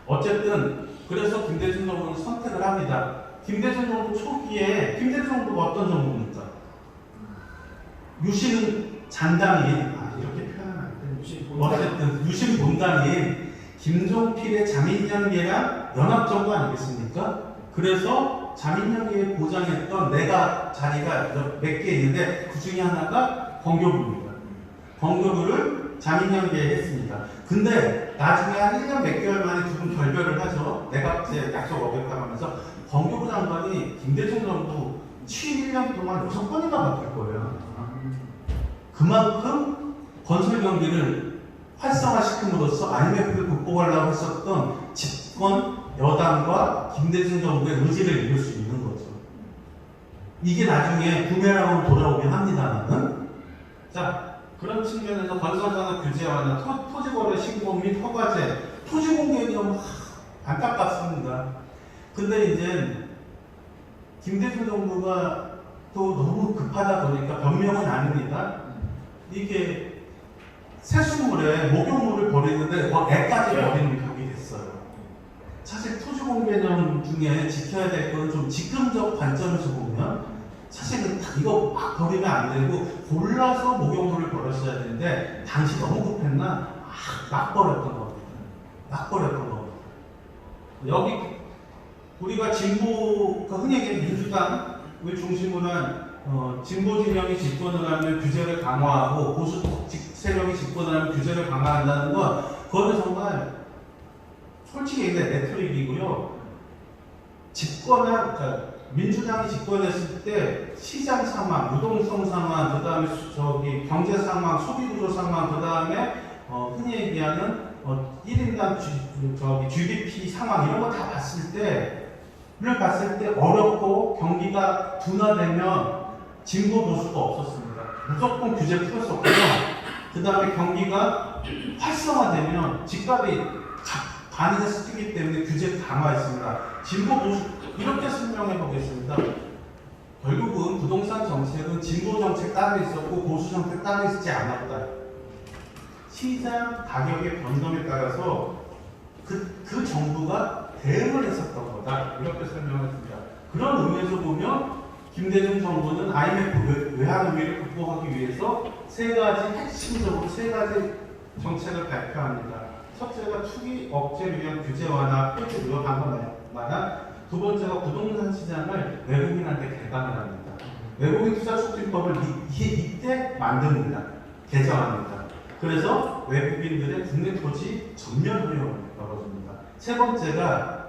어쨌든 그래서 김대중 정부는 선택을 합니다. 김대중 정부 초기에 김대중 정부가 어떤 정부입니까? 유신 잔당인 이렇게 표현하면 안 돼요. 어쨌든 유신 본당인 김종필의 자민연계랑 연합정부 아니겠습니까? 그래서 자민연계에 보장했던 내각 자리가 몇 개 있는데 그 중에 하나가 건교부입니다. 건교부를 자민연계에 했습니다. 근데 나중에 한 1년 몇 개월 만에 두 분 결별을 하죠. 내각제 약속 어겼다고 하면서 건교부 장관이 김대중 정부 취임 1년 동안 6번이나 바뀔 거예요. 그만큼 건설 경기를 활성화시킴으로써 IMF를 극복하려고 했었던 집권 여당과 김대중 정부의 의지를 이룰 수 있는 거죠. 이게 나중에 부메랑으로 돌아오긴 합니다만은. 자, 그런 측면에서 건설산업 규제 완화, 토지거래 신고 및 허가제, 토지공개념 안타깝습니다. 근데 이제 김대중 정부가 또 너무 급하다 보니까 변명은 아닙니다. 이게 세수물에 목욕물을 버리는데 애까지 버리는 격이 됐어요. 사실 토지공개념 중에 지켜야 될 거는 좀 지금적 관점에서 보면 사실은 이거 막 버리면 안 되고 골라서 목욕물을 버렸어야 되는데 당시 너무 급했나 막 버렸던 겁니다. 막 버렸던 겁니다. 여기 우리가 진보, 흔히 얘기하는 민주당을 중심으로 한 진보 진영이 집권을 하면 규제를 강화하고 보수 세력이 집권을 하면 규제를 강화한다는 건 그거는 정말 솔직히 얘기해 레토릭이고요. 그러니까 민주당이 집권했을 때 시장 상황, 유동성 상황, 그 다음에 경제 상황, 소비 구조 상황, 그 다음에 흔히 얘기하는 1인당 GDP 상황 이런 거 다 봤을 때 어렵고 경기가 둔화되면 진보 보수가 없었습니다. 무조건 규제 풀었었고요. 그 다음에 경기가 활성화되면 집값이 반응해서 뛰기 때문에 규제 강화했습니다. 진보 보수 이렇게 설명해 보겠습니다. 결국은 부동산 정책은 진보 정책 따로 있었고 보수 정책 따로 있지 않았다. 시장 가격의 변동에 따라서 그 정부가 대응을 했었던 거다. 이렇게 설명했습니다. 그런 의미에서 보면 김대중 정부는 IMF 외환 위기를 극복하기 위해서 핵심적으로 세 가지 정책을 발표합니다. 첫째가 투기 억제를 위한 규제 완화 폐지로 방금 말한 두 번째가 부동산 시장을 외국인한테 개방을 합니다. 외국인 투자 촉진법을 이때 만듭니다. 개정합니다. 그래서 외국인들의 국내 토지 전면 허용을 열어줍니다. 세 번째가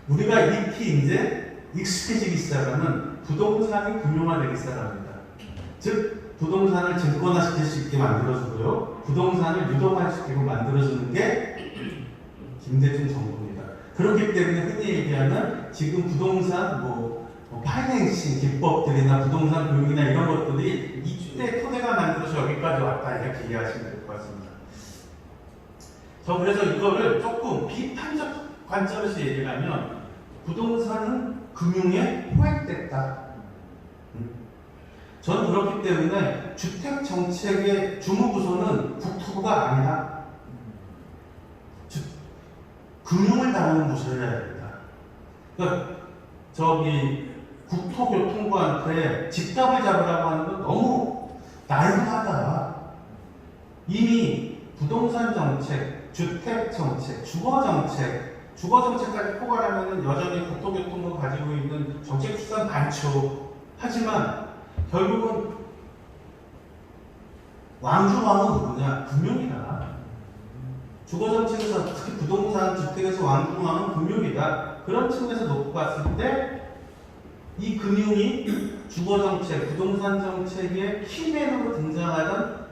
우리가 익히 이제 익숙해지기 시작하는 부동산이 금융화되기 시작합니다. 즉 부동산을 증권화시킬 수 있게 만들어주고요. 부동산을 유동화시키고 만들어주는 게 김대중 정부입니다. 그렇기 때문에 흔히 얘기하는 지금 부동산 파이낸싱 기법들이나 부동산 금융이나 이런 것들이 이때 토대가 만들어서 여기까지 왔다 이렇게 이해하시면 될 것 같습니다. 그래서 이거를 조금 비판적 관점에서 얘기를 하면 부동산은 금융에 포획됐다. 저는 그렇기 때문에 주택 정책의 주무부서는 국토부가 아니다. 금융을 다루는 부서여야 됩니다. 그러니까 국토교통부한테 집값을 잡으라고 하는 건 너무 나이브하다. 이미 부동산 정책, 주택 정책, 주거 정책까지 포괄하면 여전히 국토교통부가 가지고 있는 정책 수단 많죠. 하지만 결국은 왕중왕은 누구냐? 금융이다. 주거 정책에서 특히 부동산 주택에서 왕중왕은 금융이다. 그런 측면에서 놓고 봤을 때 이 금융이 주거 정책, 부동산 정책의 키맨으로 등장하던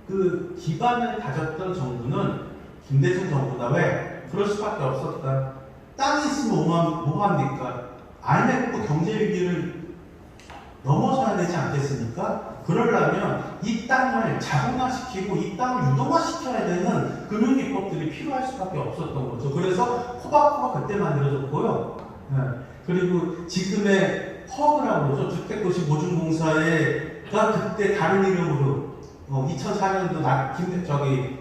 그 기반을 다졌던 정부는 김대중 정부다. 왜? 그럴 수밖에 없었다. 땅이 있으면 뭐합니까? IMF 경제 위기를 넘어서야 되지 않겠습니까? 그러려면 이 땅을 자본화시키고 이 땅을 유동화시켜야 되는 금융기법들이 필요할 수밖에 없었던 거죠. 그래서 호박호박 그때 만들어졌고요. 그리고 지금의 허브라고 그러죠. 주택도시 보증공사가 그때 다른 이름으로 2004년도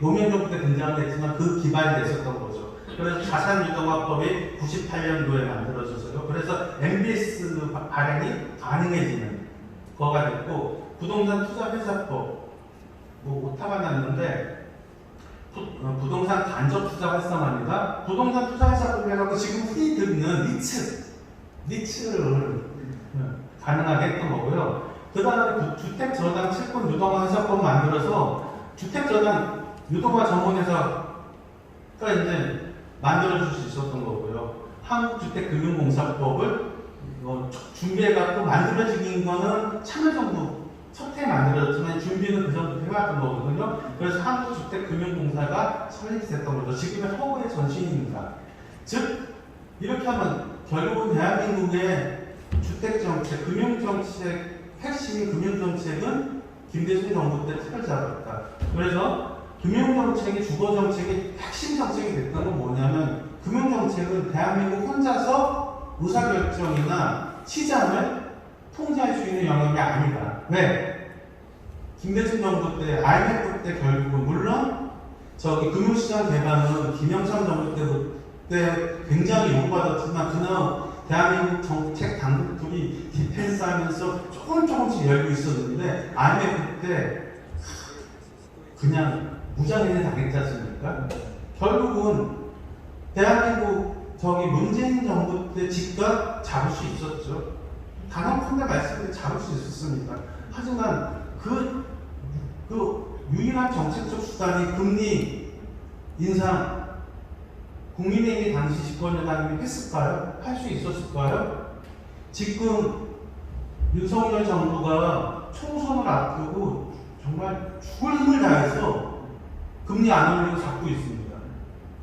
노무현 정부 때 등장을 했지만 그 기반이 됐었던 거죠. 그래서 자산유동화법이 98년도에 만들어져서요. 그래서 MBS 발행이 가능해지는 거가 됐고 부동산 투자회사법 오타가 났는데 부동산 간접 투자 활성화입니다. 부동산 투자 회사법을 해갖고 지금 흔히 듣는 리츠를 가능하게 했던 거고요. 그 다음에 주택 저당 채권 유동화 회사법 만들어서 주택 저당 유동화 전문 회사가 이제 만들어줄 수 있었던 거고요. 한국주택금융공사법을 준비해갖고 만들어진 거는 참여정부 첫 해 만들어졌지만 준비는 그 전부터 해왔던 거거든요. 그래서 한국주택금융공사가 설립됐던 거죠. 지금의 허브의 전신입니다. 즉 이렇게 하면 결국은 대한민국의 주택정책, 금융정책, 핵심인 금융정책은 김대중 정부 때 틀을 잡았다. 그래서 금융정책이 주거정책의 핵심 정책이 됐던 건 뭐냐면 금융정책은 대한민국 혼자서 의사결정이나 시장을 통제할 수 있는 영역이 아니다. 왜? 김대중 정부 때, IMF 때 결국은 물론 저기 금융시장 개방은 김영삼 정부 때 굉장히 요구받았지만 그날 대한민국 정책 당국들이 디펜스하면서 조금씩 열고 있었는데 IMF 때 그냥 무장해내 당했지 않습니까? 결국은 대한민국 저기 문재인 정부 때 집값 잡을 수 있었죠. 단언컨대 말씀드린 잡을 수 있었습니다. 하지만 그 유일한 정책적 수단이 금리 인상 국민의힘이 당시 집권 여당이 했을까요? 할 수 있었을까요? 지금 윤석열 정부가 총선을 앞두고 정말 죽을 힘을 다해서 금리 안 올리고 잡고 있습니다.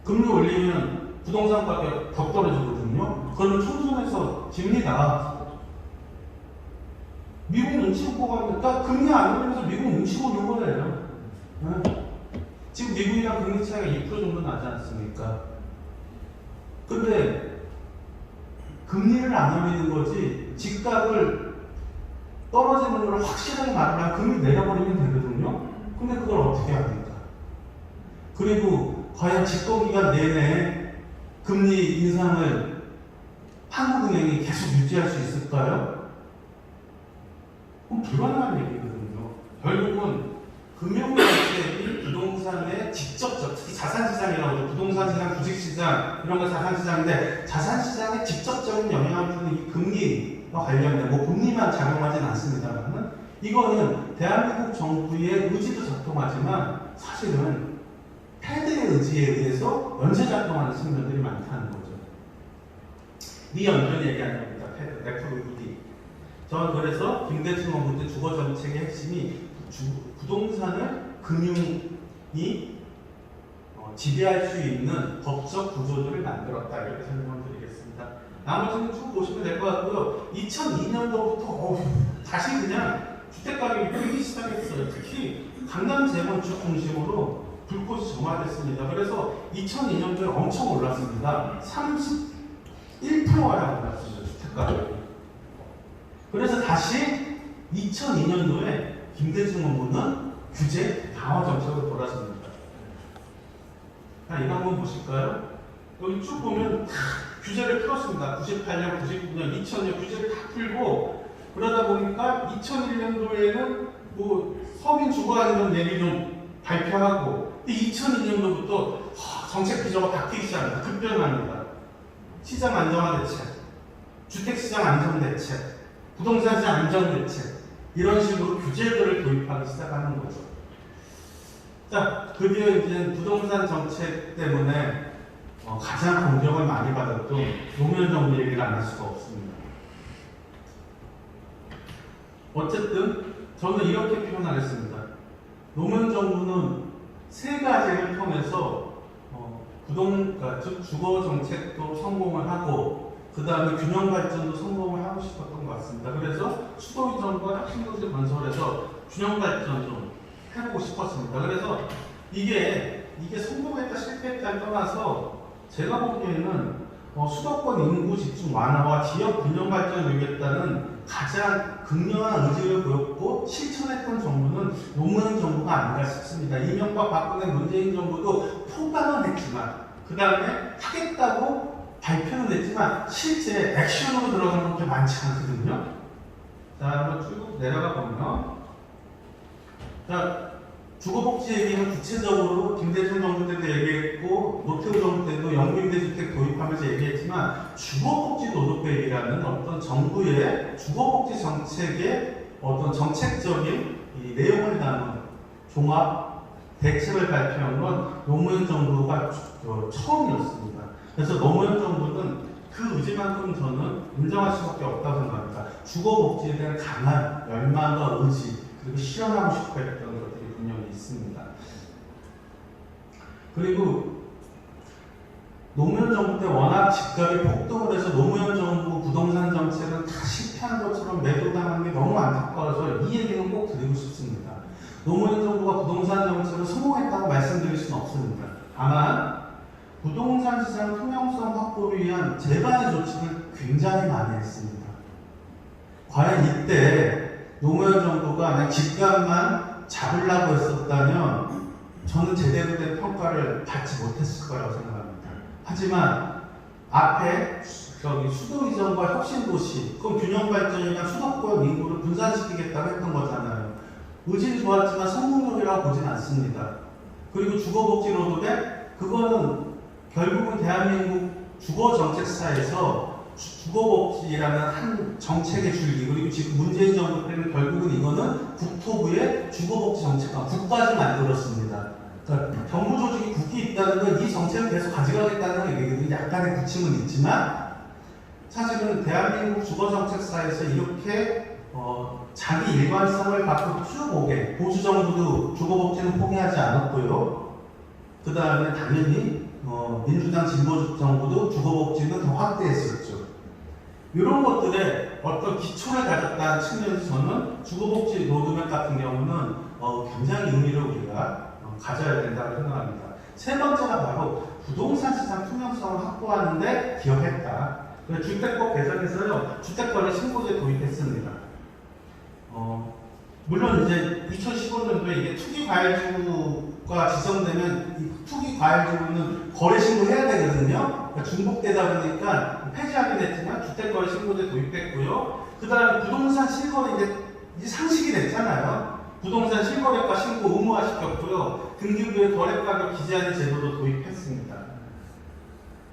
금리 올리면 부동산 가격 더 떨어지거든요. 그러면 총선에서 집니다. 미국 눈치 보고 가니까 금리 안 올리면서 미국 눈치 보는 거예요. 네. 지금 미국이랑 금리 차이가 2% 정도 나지 않습니까? 근데 금리를 안 올리는 거지 집값을 떨어지는 걸 확실하게 말하면 금리 내려버리면 되거든요. 근데 그걸 어떻게 합니까? 그리고 과연 집권기간 내내 금리 인상을 한국은행이 계속 유지할 수 있을까요? 그럼 불가능한 얘기거든요. 결국은 금융정책이 부동산의 직접적, 특히 자산시장이라고 하죠. 부동산 시장, 주식시장 이런 거 자산시장인데 자산시장에 직접적인 영향을 주는 이 금리와 관련된 금리만 작용하진 않습니다만 이거는 대한민국 정부의 의지도 작동하지만 사실은 패드의 의지에 의해서 연쇄 작동하는 측면들이 많다는 거죠. 미연변 얘기하는 겁니다. 패드, FED. 저는 그래서 김대중 정부 때 주거정책의 핵심이 부동산을 금융이 지배할 수 있는 법적 구조들을 만들었다. 이렇게 설명을 드리겠습니다. 나머지는 쭉 보시면 될 것 같고요. 2002년도부터 다시 그냥 주택가격이 끌기 시작했어요. 특히 강남 재건축 중심으로 불꽃이 점화됐습니다. 그래서 2002년도에 엄청 올랐습니다. 31%가 올랐습니다. 주택가격이. 그래서 다시 2002년도에 김대중 정부는 규제 강화 정책으로 돌아섭니다. 이거 한번 보실까요? 여기 쭉 보면 다 규제를 풀었습니다. 98년, 99년, 2000년 규제를 다 풀고 그러다 보니까 2001년도에는 서민 주거안전 내리 좀 발표하고 2002년도부터 정책 기조가 바뀌기 시작합니다. 급변합니다. 시장 안정화 대책, 주택시장 안정 대책, 부동산 시장 안정 대책 이런 식으로 규제들을 도입하기 시작하는 거죠. 자, 드디어 이제 부동산 정책 때문에 가장 공격을 많이 받았던 노무현 정부 얘기를 안 할 수가 없습니다. 어쨌든 저는 이렇게 표현하겠습니다. 노무현 정부는 세 가지를 통해서 즉 주거 정책도 성공을 하고 그 다음에 균형 발전도 성공을 하고 싶었던 것 같습니다. 그래서 수도 이전과 혁신도시 건설에서 균형 발전 좀 해보고 싶었습니다. 그래서 이게 성공했다 실패했다를 떠나서 제가 보기에는 수도권 인구 집중 완화와 지역 균형 발전을 위했다는 가장 극명한 의지를 보였고 실천했던 정부는 노무현 정부가 아닌가 싶습니다. 이명박, 박근혜, 문재인 정부도 포방은 했지만 그 다음에 하겠다고 발표는 했지만 실제 액션으로 들어가는 게 많지 않거든요. 자, 한번 쭉 내려가 보면 자, 주거복지 얘기는 구체적으로 김대중 정부 때도 얘기했고 노태우 정부 때도 영구임대주택 도입하면서 얘기했지만 주거복지 노조회의라는 어떤 정부의 주거복지 정책의 어떤 정책적인 이 내용을 담은 종합 대책을 발표한 건 노무현 정부가 처음이었습니다. 그래서 노무현 정부는 그 의지만큼 저는 인정할 수밖에 없다고 생각합니다. 주거복지에 대한 강한 열망과 의지 그리고 실현하고 싶어 했던 것들이 분명히 있습니다. 그리고 노무현 정부 때 워낙 집값이 폭등을 해서 노무현 정부 부동산 정책은 다 실패한 것처럼 매도당한 게 너무 안타까워서 이 얘기는 꼭 드리고 싶습니다. 노무현 정부가 부동산 정책을 성공했다고 말씀드릴 수는 없습니다. 다만 부동산 시장 투명성 확보를 위한 재반의 조치를 굉장히 많이 했습니다. 과연 이때 노무현 정부가 그냥 집값만 잡으려고 했었다면 저는 제대로 된 평가를 받지 못했을 거라고 생각합니다. 하지만 앞에 수도 이전과 혁신도시, 그럼 균형발전이나 수도권 인구를 분산시키겠다고 했던 거잖아요. 의지는 좋았지만 성공적이라고 보진 않습니다. 그리고 주거복지 로드맵, 그거는 결국은 대한민국 주거정책사에서 주거복지라는 한 정책의 줄기, 그리고 지금 문재인 정부 때는 결국은 이거는 국토부의 주거복지 정책과 국까지 만들었습니다. 그러니까 정부 조직이 국이 있다는 건 이 정책을 계속 가져가겠다는 얘기거든요. 약간의 부침은 있지만 사실은 대한민국 주거정책사에서 이렇게 자기 일관성을 갖고 쭉 오게 보수 정부도 주거복지는 포기하지 않았고요. 그 다음에 당연히 민주당 진보 정부도 주거복지는 더 확대했었죠. 이런 것들에 어떤 기초를 가졌다는 측면에서 저는 주거복지 로드맵 같은 경우는 굉장히 의미를 우리가 가져야 된다고 생각합니다. 세 번째가 바로 부동산 시장 투명성을 확보하는데 기여했다. 주택법 개정에서요, 주택권의 신고제 도입했습니다. 물론 이제 2015년도에 이게 투기과열지구가 지정되면 이 투기과열지구는 거래 신고해야 되거든요. 그러니까 중복되다 보니까 폐지하게 됐지만 주택거래 신고제 도입했고요. 그 다음에 부동산 실거래 이제 상식이 됐잖아요. 부동산 실거래가 신고 의무화시켰고요. 등기부에 거래가격 기재하는 제도도 도입했습니다.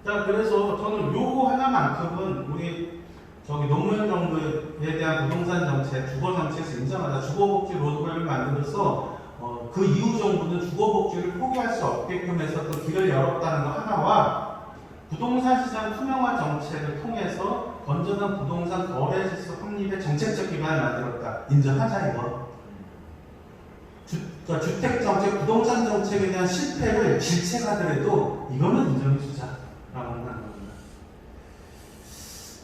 자, 그래서 저는 요거 하나만큼은 우리 노무현 정부에 대한 부동산 정책, 주거 정책에서 인정하다. 주거복지 로드맵을 만들어서 그 이후 정부는 주거복지를 포기할 수 없게끔 해서 또 길을 열었다는 거 하나와 부동산 시장 투명화 정책을 통해서 건전한 부동산 거래 질서 확립의 정책적 기반을 만들었다. 인정하자 이거. 그러니까 주택 정책, 부동산 정책에 대한 실패를 질책하더라도 이거는 인정해주자라고 생각합니다.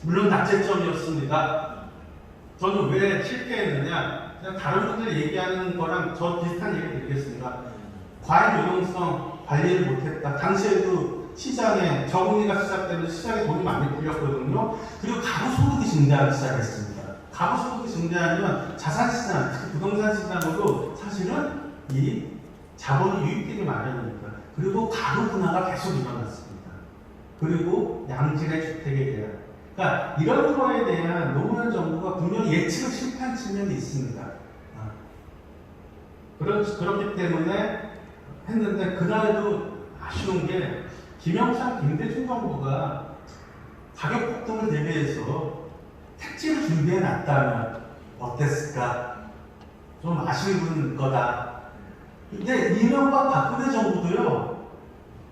물론 낙제점이었습니다. 저는 왜 실패했느냐? 그냥 다른 분들 얘기하는 거랑 저 비슷한 얘기 드리겠습니다. 과잉 유동성 관리를 못했다. 당시에도 시장에 저금리가 시작되면서 시장에 돈이 많이 풀렸거든요. 그리고 가구소득이 증대하기 시작했습니다. 가구소득이 증대하면 자산시장, 특히 부동산 시장으로 사실은 이 자본이 유입되기 마련입니다. 그리고 가구 분화가 계속 일어났습니다. 그리고 양질의 주택에 대한, 그러니까 이런 거에 대한 노무현 정부가 분명히 예측을 실패한 측면이 있습니다. 그렇기 때문에 했는데 그날도 아쉬운 게 김영삼, 김대중 정부가 가격 폭등을 대비해서 택지를 준비해 놨다면 어땠을까? 좀 아쉬운 거다. 근데 이명박 박근혜 정부도요,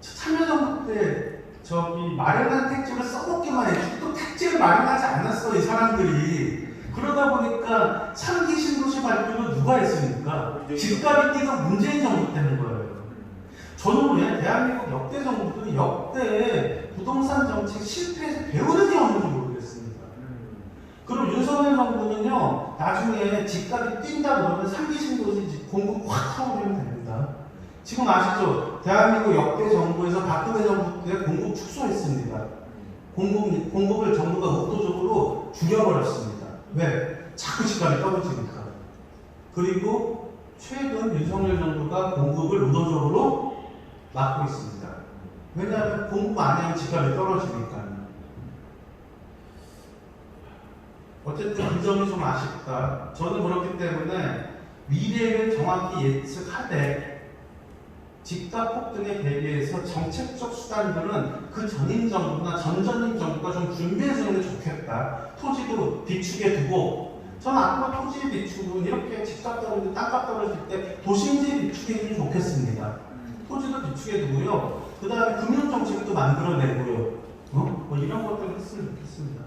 참여정부 때 마련한 택지를 써먹기만 했지 또 택지를 마련하지 않았어 이 사람들이. 그러다 보니까 3기 신도시 발표는 누가 했습니까? 집값이 뛰던 문재인 정부 때는 거예요. 저는 왜 대한민국 역대 정부들이 역대 부동산 정책 실패해서 배우는 게 없는지 모르겠습니다. 그럼 윤석열 정부는요, 나중에 집값이 뛴다 그러면 3기 신도시 공급 확 타오르면 됩니다. 지금 아시죠? 대한민국 역대 정부에서 박근혜 정부 때 공급 축소했습니다. 공급을 정부가 의도적으로 줄여버렸습니다. 왜? 자꾸 집값이 떨어지니까. 그리고 최근 윤석열 정부가 공급을 의도적으로 막고 있습니다. 왜냐하면 공급 안 하면 집값이 떨어지니까요. 어쨌든 그 점이 좀 아쉽다. 저는 그렇기 때문에 미래를 정확히 예측하되 집값 폭등에 대비해서 정책적 수단들은 그 전임 정부나 전전임 정부가 좀 준비해주는 게 좋겠다. 토지도 비축해 두고, 저는 앞으로 토지 비축은 이렇게 집값 떨어질 때, 땅값 떨어질 때 도심지 비축해 주면 좋겠습니다. 토지도 비축해 두고요. 그 다음에 금융정책도 만들어내고요. 뭐 이런 것들을 했으면 좋겠습니다.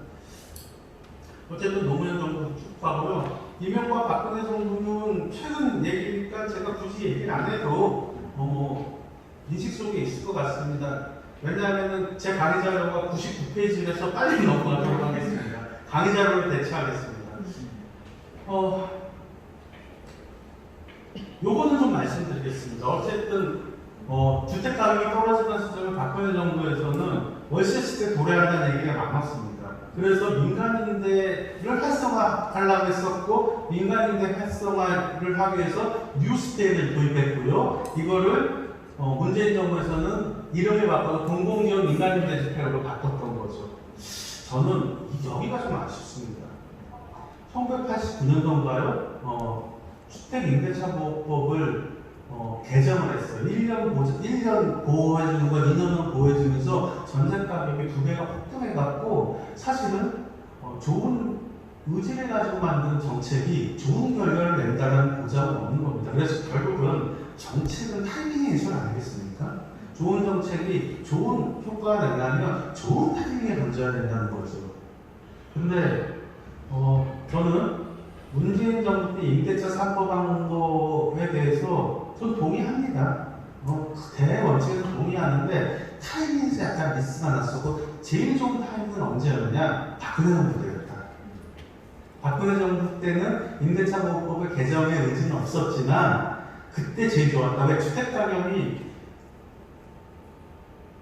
어쨌든 노무현 정부 축하하고요. 이명박 박근혜 정부는 최근 얘기니까 제가 굳이 얘기를 안 해도 인식 속에 있을 것 같습니다. 왜냐하면 제 강의 자료가 99페이지라서 빨리 넘어가도록 하겠습니다. 강의 자료를 대체하겠습니다. 요거는 좀 말씀드리겠습니다. 어쨌든 주택 가격이 떨어지는 시점에 박근혜 정부에서는 월세 시대 도래한다는 얘기가 많았습니다. 그래서 민간임대를 활성화하려고 했었고, 민간임대 활성화를 하기 위해서 뉴스테이를 도입했고요. 이거를 문재인 정부에서는 이름을 바꿔서 공공지원 민간임대 주택으로 바꿨던 거죠. 저는 여기가 좀 아쉽습니다. 1989년도인가요? 주택임대차보호법을 개정을 했어요. 1년 보호해주는 거, 2년은 보호해주면서 전세가격이 2배가 폭등해갖고 사실은 좋은 의지를 가지고 만든 정책이 좋은 결과를 낸다는 보장은 없는 겁니다. 그래서 결국은 정책은 타이밍의 예술 아니겠습니까? 좋은 정책이 좋은 효과가 내려면 좋은 타이밍에 던져야 된다는 거죠. 근데 저는 문재인 정부 때 임대차 3법 한 거에 대해서 전 동의합니다. 대원칙에서 동의하는데 타이밍에서 약간 미스가 났었고, 제일 좋은 타이밍은 언제였냐? 박근혜 정부 때였다. 박근혜 정부 때는 임대차 보호법을 개정의 의지는 없었지만 그때 제일 좋았다. 왜? 주택가격이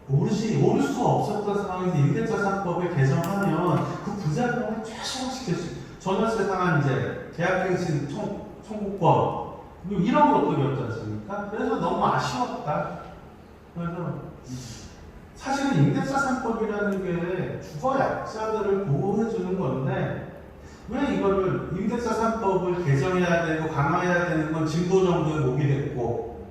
오를 수가 없었던 상황에서 임대차 3법을 개정하면 그 부작용을 최소화시킬 수 있어요. 전월세 상한제, 계약갱신 청구권, 이런 것들이었지 않습니까? 그래서 너무 아쉬웠다. 그래서 사실은 임대차 3법이라는 게 주거 약자들을 보호해주는 건데, 왜 이거를 임대차 3법을 개정해야 되고 강화해야 되는 건 진보 정부의 목이 됐고,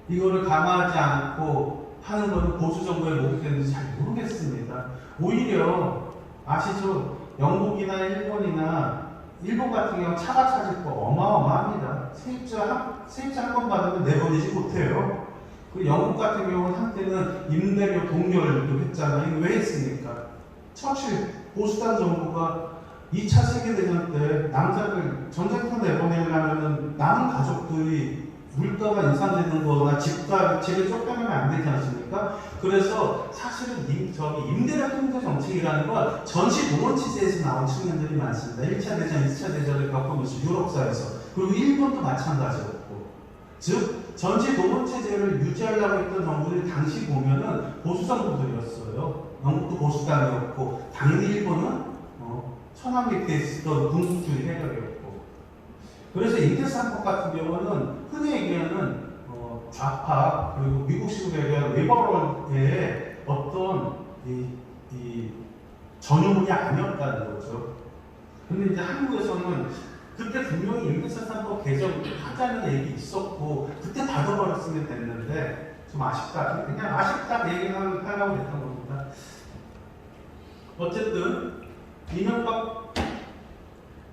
이거를 강화하지 않고 하는 것은 보수 정부의 목이 됐는지 잘 모르겠습니다. 오히려 아시죠? 영국이나 일본 같은 경우 차가 차질 거 어마어마합니다. 세입자 한 번 받으면 내보내지 못해요. 그 영국 같은 경우는 한때는 임대료 동결도 했잖아요. 왜 했습니까? 처칠 보수당 정부가 2차 세계대전 때 남자들 전쟁터 내보내려면 남은 가족들이 물가가 인상되는 거나 집을 쫓겨나면 안 되지 않습니까? 그래서 사실은 임대료 통제 정책이라는 건 전시 동원 취재에서 나온 측면들이 많습니다. 1차 대전, 2차 대전을 겪으면서 유럽사에서, 그리고 일본도 마찬가지였고, 즉 전시 동원 체제를 유지하려고 했던 정부들이 당시 보면은 보수 정부들이었어요. 영국도 보수당이었고, 당연히 일본은 천황 밑에 있었던 군국주의 세력이었고. 그래서 임대차 3법 같은 경우는 흔히 얘기하는 좌파, 그리고 미국식으로 얘기하는 리버럴의 어떤 이 전유물이 아니었다는 거죠. 근데 이제 한국에서는 그때 분명히 임대차 3법 개정하자는 얘기 있었고, 그때 닫아버렸으면 됐는데 좀 아쉽다. 그냥 아쉽다 얘기만 하려고 했던 겁니다. 어쨌든 이명박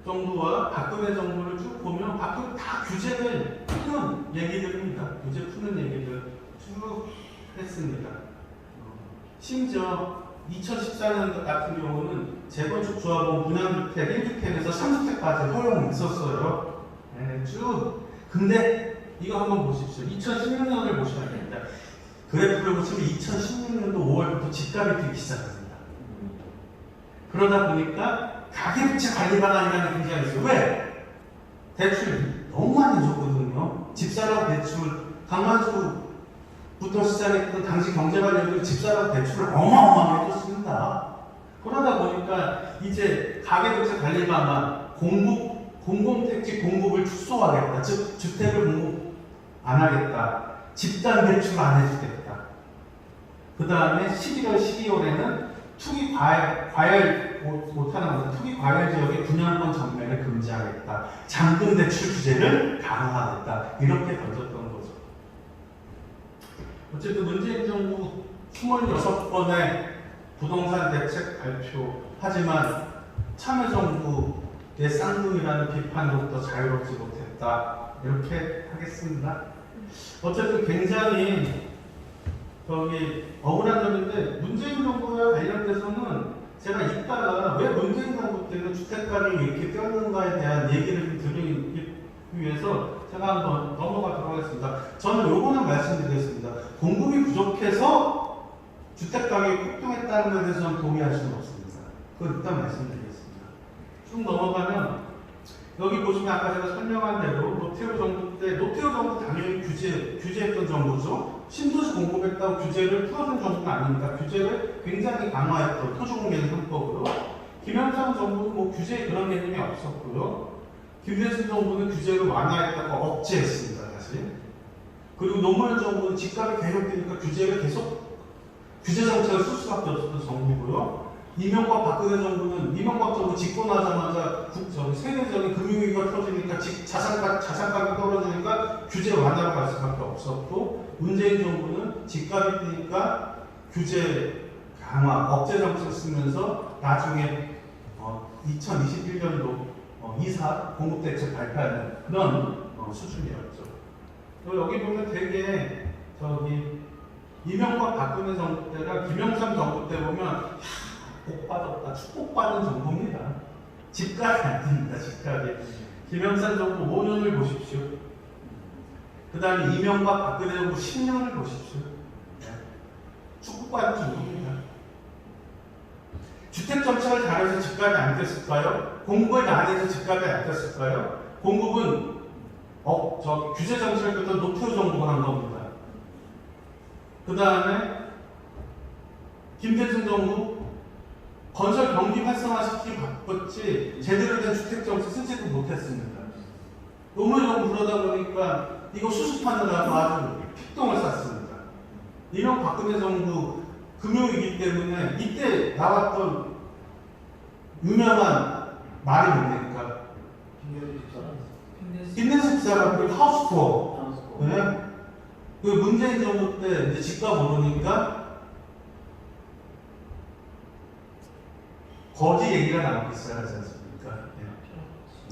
정부와 박근혜 정부를 쭉 보면 박근혜 다 규제를 푸는 얘기들입니다. 규제 푸는 얘기들 쭉 했습니다. 심지어 2014년 같은 경우는 재건축 조합원 분양주택 1주택에서 3주택까지 허용이 있었어요. 네, 쭉. 근데 이거 한번 보십시오. 2016년을 보셔야 됩니다. 그래프를 보시면 2016년도 5월부터 집값이 뛰기 시작합니다. 그러다 보니까 가계부채 관리 방안이라는 게 굉장히 있어요. 왜? 대출 너무 많이 줬거든요. 집사라고 대출, 강만수부터 시작했던 당시 경제관료들 집사라고 대출을 어마어마하게 해줬습니다. 그러다 보니까 이제 가계부채 관리 방안, 공공택지 공급을 축소하겠다. 즉 주택을 공급 안 하겠다. 집단 대출 안 해주겠다. 그 다음에 11월, 12월에는 투기 과열 못하는 것은 투기 과열 지역의 분양권 전매를 금지하겠다. 잔금 대출 규제를 강화하겠다. 이렇게 던졌던 거죠. 어쨌든 문재인 정부 26번의 부동산 대책 발표하지만 참여정부의 쌍둥이라는 비판으로부터 자유롭지 못했다. 이렇게 하겠습니다. 어쨌든 굉장히 억울한 점인데, 문재인 정부와 관련돼서는 제가 입당 여기다가 왜 문재인 정부 때는 주택가격이 이렇게 뛰었는가에 대한 얘기를 좀 드리기 위해서 제가 한번 넘어가도록 하겠습니다. 저는 요거는 말씀드리겠습니다. 공급이 부족해서 주택가격이 폭등했다는 것에 대해서는 동의할 수는 없습니다. 그걸 일단 말씀드리겠습니다. 쭉 넘어가면 여기 보시면 아까 제가 설명한 대로 노태우 정부 때 노태우 정부 당연히 규제했던 정부죠. 신도시 공급했다고 규제를 풀어준 정부는 아닙니다. 규제를 굉장히 강화했던 토지공개 3법으로 김영삼 정부는 뭐 규제에 그런 개념이 없었고요. 김대중 정부는 규제를 완화했다가 억제했습니다. 사실. 그리고 노무현 정부는 집값이 계속 뛰니까 규제 정책을 쓸 수밖에 없었던 정부고요. 이명박 박근혜 정부는 이명박 정부 집권하자마자 세계적인 금융위기가 터지니까 자산가격이 떨어지니까 규제 완화로 갈 수밖에 없었고, 문재인 정부는 집값이 뛰니까 규제 강화, 억제 정책 쓰면서 나중에 2021년도 2사 공급대책 발표하는 그런 수준이었죠. 여기 보면 되게 이명박 박근혜 정부 때랑 김영삼 정부 때 보면 복받았다, 축복받은 정부입니다. 집값이 안 됩니다. 집값이. 김영삼 정부 5년을 보십시오. 그 다음에 이명박 박근혜 정부 10년을 보십시오. 축복받은 정부입니다. 주택정책을 잘해서 집값이 안 됐을까요? 공급을 안 해서 집값이 안 됐을까요? 공급은 규제 정책을 했던 노태우 정부가 한 겁니다. 그 다음에 김대중 정부 건설 경기 활성화시키기 바빴지 제대로 된 주택정책 쓰지도 못했습니다. 노무현 정부 그러다 보니까 이거 수습하느라고 아주 핏똥을 쌌습니다. 이명 박근혜 정부 금융위기 때문에 이때 나왔던 유명한 말이 뭡니까? 빈대식 집사람 그리고 하우스포어. 네? 그 문재인 정부 때 이제 집값 오르니까 거지 얘기가 나오기 시작하지 않습니까?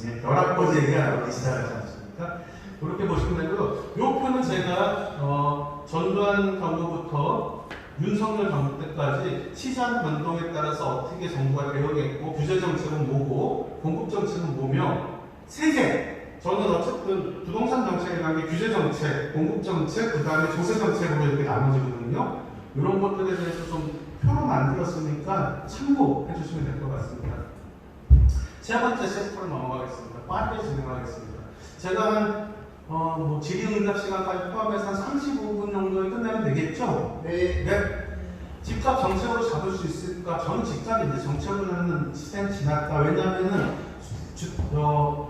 네. 벼락거지 얘기가 나오기 시작하지 않습니까? 그렇게 보시면 되고요. 이 표는 제가 전두환 정부부터 윤석열 정부 때까지 시장 변동에 따라서 어떻게 정부가 개혁했고 규제 정책은 뭐고 공급 정책은 뭐며 세개 저는 어쨌든 부동산 정책이라는 게 규제 정책, 공급 정책, 그 다음에 조세 정책으로 이렇게 나눠지거든요. 이런 것들에 대해서 좀 표로 만들었으니까 참고해 주시면 될 것 같습니다. 세 번째 섹터로 넘어가겠습니다. 빠르게 진행하겠습니다. 제가 질의응답 시간까지 포함해서 한 35분 정도에 끝내면 되겠죠? 네. 집값 정책으로 잡을 수 있을까? 저는 집값이 이제 정책으로 하는 시대는 지났다. 왜냐하면은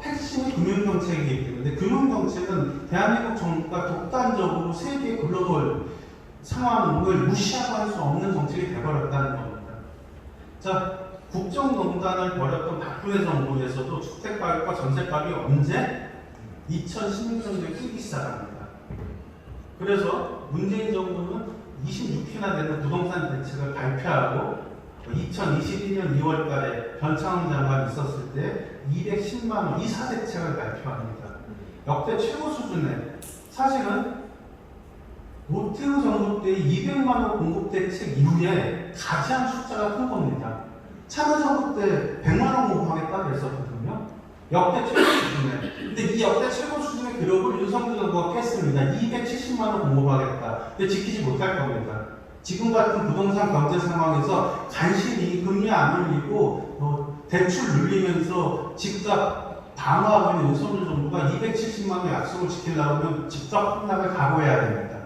핵심이 금융정책이기 때문에 금융정책은 대한민국 정부가 독단적으로 세계 글로벌 상황을 무시하고 할 수 없는 정책이 되어버렸다는 겁니다. 자, 국정농단을 벌였던 박근혜 정부에서도 주택가격과 전세가격이 언제? 2016년도에 뛰기 시작합니다. 그래서 문재인 정부는 26회나 되는 부동산 대책을 발표하고 2021년 2월달에 변창흠 장관이 있었을 때 210만 원 이사 대책을 발표합니다. 역대 최고 수준의 사실은 노태우 정부 때 200만 원 공급 대책 이후에 가장 숫자가 큰 겁니다. 참여정부 때 100만 원 공급하겠다고 했었거든요. 역대 최고 수준의. 근데 이 역대 최고 수준의 기록을 윤석열 정부가 깼습니다. 270만 원 공급하겠다. 근데 지키지 못할 겁니다. 지금 같은 부동산 경제 상황에서 간신히 금리 안 올리고 대출 늘리면서 집값 방어하고 있는 윤석열 정부가 270만 원 약속을 지키려면 집값 폭락을 각오해야 됩니다.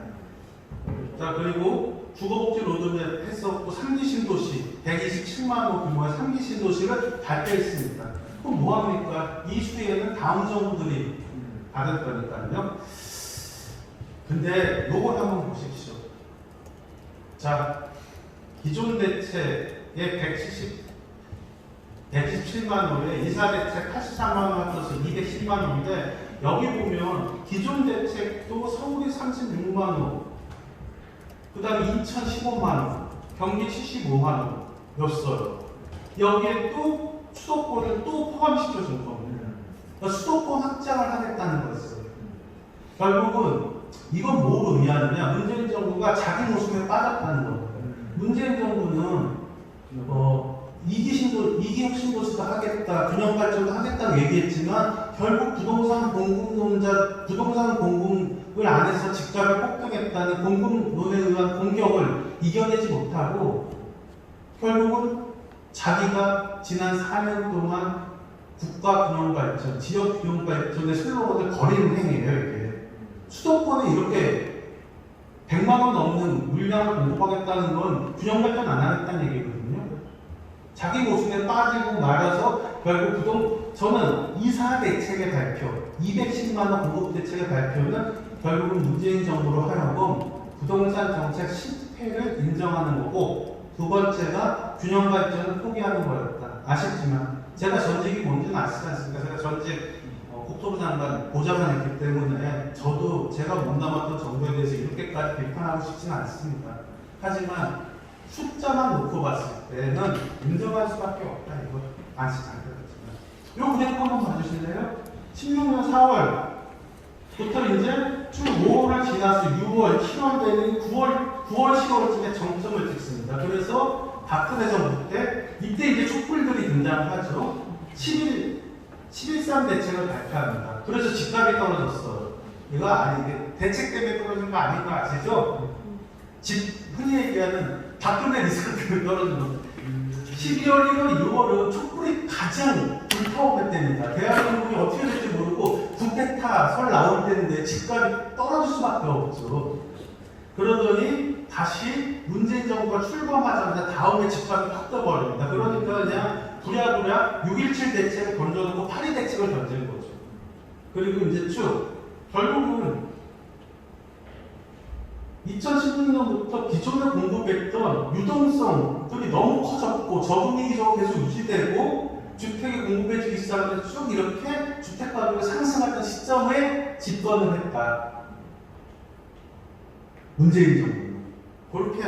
자, 그리고 주거복지 로드맵 했었고 3기 신도시 127만 원 규모의 3기 신도시를 발표했습니다. 그럼 뭐합니까? 이 수혜는 다음 정부들이 받을 거니까요. 근데 요걸 한번 보십시오. 자, 기존 대책에 117만 원에 이사 대책 83만 원 합쳐서 210만 원인데 여기 보면 기존 대책도 서울이 36만 원, 그 다음에 인천 15만 원, 경기 75만 원이었어요. 여기에 또 수도권을 또 포함시켜준 겁니다. 그러니까 수도권 확장을 하겠다는 거였어요. 결국은 이건 뭘 의미하느냐? 문재인 정부가 자기 모습에 빠졌다는 겁니다. 문재인 정부는 2기 신도시 리소스도 하겠다, 균형 발전도 하겠다고 얘기했지만 결국 부동산 공급을 안에서 집값을 폭등했다는 공급론에 의한 공격을 이겨내지 못하고 결국은 자기가 지난 4년 동안 국가 균형 발전, 지역 균형 발전의 슬로건을 거리는 행위예요. 이게 수도권에 이렇게 100만 원 넘는 물량을 공급하겠다는 건 균형 발전 안 하겠다는 얘기거든요. 자기 모습에 빠지고 말아서 결국 저는 이사 대책의 발표, 210만 원 공급 대책의 발표는 결국은 문재인 정부로 하여금 부동산 정책 실패를 인정하는 거고, 두 번째가 균형 발전을 포기하는 거였다. 아쉽지만 제가 전직이 뭔지는 아시지 않습니까? 제가 전직 국토부 장관 보좌관 했기 때문에 저도 제가 몸담았던 정부에 대해서 이렇게까지 비판하고 싶지는 않습니다. 하지만 숫자만 놓고 봤을 때는 인정할 수밖에 없다. 이거 아시잖아요. 요 그래프 한번 봐주실래요? 16년 4월부터 이제 쭉 5월을 지나서 6월, 7월 되는 9월, 10월쯤에 정점을 찍습니다. 그래서 박근혜 정부 때 이때 이제 촛불들이 등장하죠. 11.3 대책을 발표합니다. 그래서 집값이 떨어졌어요. 이거 아니, 대책 때문에 떨어진 거 아닌 거 아시죠? 흔히 얘기하는 박근혜 리스크 때문에 떨어진 거. 12월, 1월, 2월은 촛불이 가장 불타오를 때입니다. 대한민국이 어떻게 될지 모르고 쿠데타 설 나올 때인데 집값이 떨어질 수밖에 없죠. 그러더니 다시 문재인 정부가 출범하자마자 다음에 집값이 확 떠버립니다. 그러니까 그냥 부랴부랴 6.17 대책을 던져놓고 8.2 대책을 던지는 거죠. 그리고 이제 쭉 결국은 2016년부터 기존에 공급했던 유동성들이 너무 커졌고 적응력이 계속 유지되고 주택이 공급해지기 시작하면서 쭉 이렇게 주택 가격이 상승하던 시점에 집권을 했다. 문재인 정부. 그렇게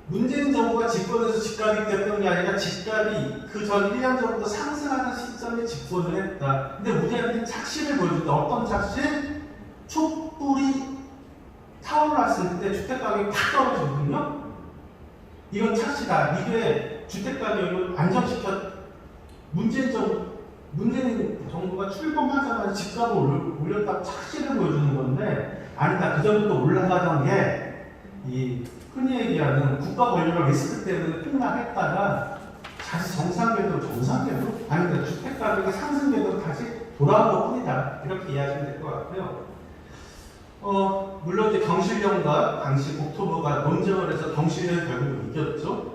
문재인 정부가 집권해서 집값이 뛰었던 게 아니라 집값이 그 전 1년 전부터 상승하는 시점에 집권을 했다. 근데 우리한테 착시를 보여준다. 어떤 착시? 촛불이 타올랐을 때 주택 가격이 팍 떨어지거든요. 이건 착시다. 이게 주택 가격을 문재인 정부가 출범하자마자 집값을 올렸다고 착시를 보여주는 건데, 아니다. 그 전부터 올라가던 게 이 흔히 얘기하는 국가 권력의 리스크 때문에 폭락했다가 다시 정상궤도 아니다. 주택 가격의 상승 궤도로 다시 돌아온 것 뿐이다. 이렇게 이해하시면 될 것 같고요. 물론 이제 경실련과 당시 국토부가 논쟁을 해서 경실련이 결국 이겼죠.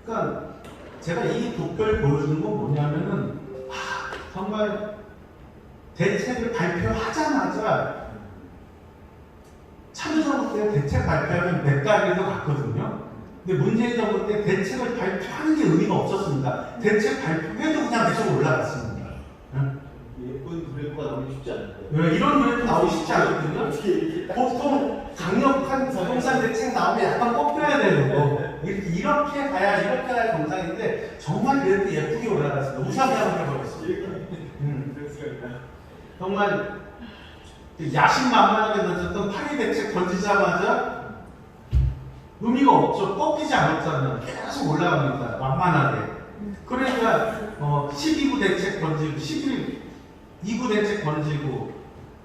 그러니까 제가 이 도표를 보여주는 건 뭐냐면은 정말 대책을 발표하자마자 참여정부 때 대책 발표하면 몇 달에도 갔거든요. 근데 문재인 정부 때 대책을 발표하는 게 의미가 없었습니다. 대책 발표해도 그냥 계속 올라갔습니다. 예쁜 그래프가 나오기 쉽지 않은데. 네, 이런 그래프 나오기 쉽지 않거든요. 보통 강력한 부동산 대책 나오면 약간 꺾여야 되는 거. 이렇게 가야 정상인데 정말 그래도 예쁘게 올라갔습니다. 우상향을 해버렸어요. 정말 야심만만하게 던졌던 8.2 대책 던지자마자 의미가 없죠. 꺾이지 않았잖아요. 계속 올라갑니다. 만만하게. 그러니까 12구 대책 던지고 2구 대책 던지고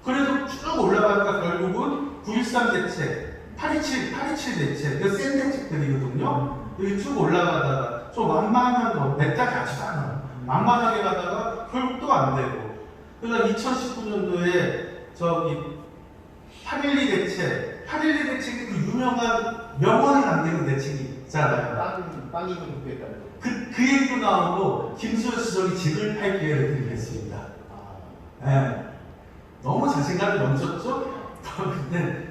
그래도 쭉 올라가니까 결국은 9.13 대책, 8.27 대책, 그 센 대책들이거든요. 여기 쭉 올라가다가 좀 만만한 거 몇 달 가지도 않아요. 만만하게 가다가 결국 또 안 되고. 그러니까 2019년도에 8.12 대책, 8.12 대책이 그 유명한 명언을 남기는 대책이 있잖아요. 빵이면 좋겠다는 거. 그 얘기도 나오고 김수현 수석이 집을 팔 기회를 드리겠습니다. 너무 자신감이 넘쳤죠? 근데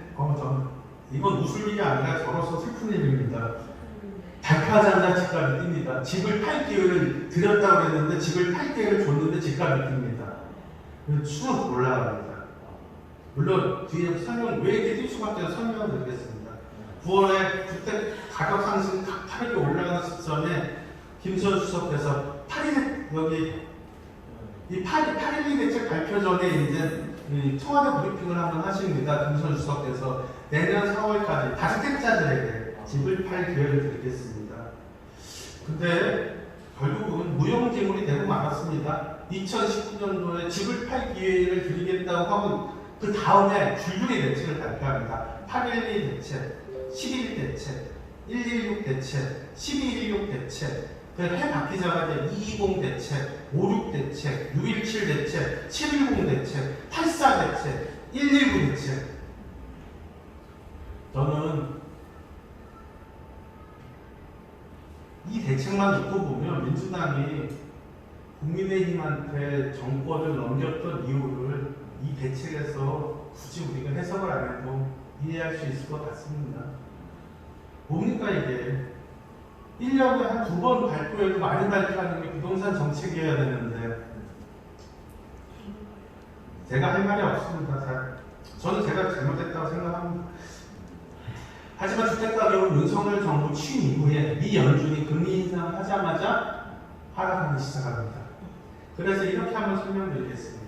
이건 웃을 일이 아니라 저로서 슬픈 일입니다. 발표하자마자 집값이 뜁니다. 집을 팔 기회를 드렸다고 했는데 집을 팔 기회를 줬는데 집값이 뜁니다. 쭉 올라갑니다. 물론 뒤에 왜 이렇게 뛸 수밖에 없는 설명을 드리겠습니다. 9월에 주택 가격 상승 가파르게 올라가는 시점에 김수현 수석께서 8.12 대책 발표 전에 이제 청와대 브리핑을 한번 하십니다. 김수현 수석께서 내년 4월까지 다주택자들에게 집을 팔 기회를 드리겠습니다. 근데 결국은 무용지물이 되고 말았습니다. 2019년도에 집을 팔 기회를 드리겠다고 하고 그 다음에 줄줄이 대책을 발표합니다. 8.12 대책, 11 대책, 116 대책, 1216 대책, 해 바뀌자마자 220 대책, 56 대책, 617 대책, 710 대책, 84 대책, 119 대책. 저는 이 대책만 놓고 보면 민주당이 국민의힘한테 정권을 넘겼던 이유를 이 대책에서 굳이 우리가 해석을 안 해도 이해할 수 있을 것 같습니다. 뭡니까 이게? 1년에 한 2번 발표해도 많이 발표하는 게 부동산 정책이어야 되는데 제가 할 말이 없습니다. 저는 제가 잘못했다고 생각합니다. 하지만 주택가격은 윤석열 정부 취임 이후에 미 연준이 금리 인상하자마자 하락하기 시작합니다. 그래서 이렇게 한번 설명드리겠습니다.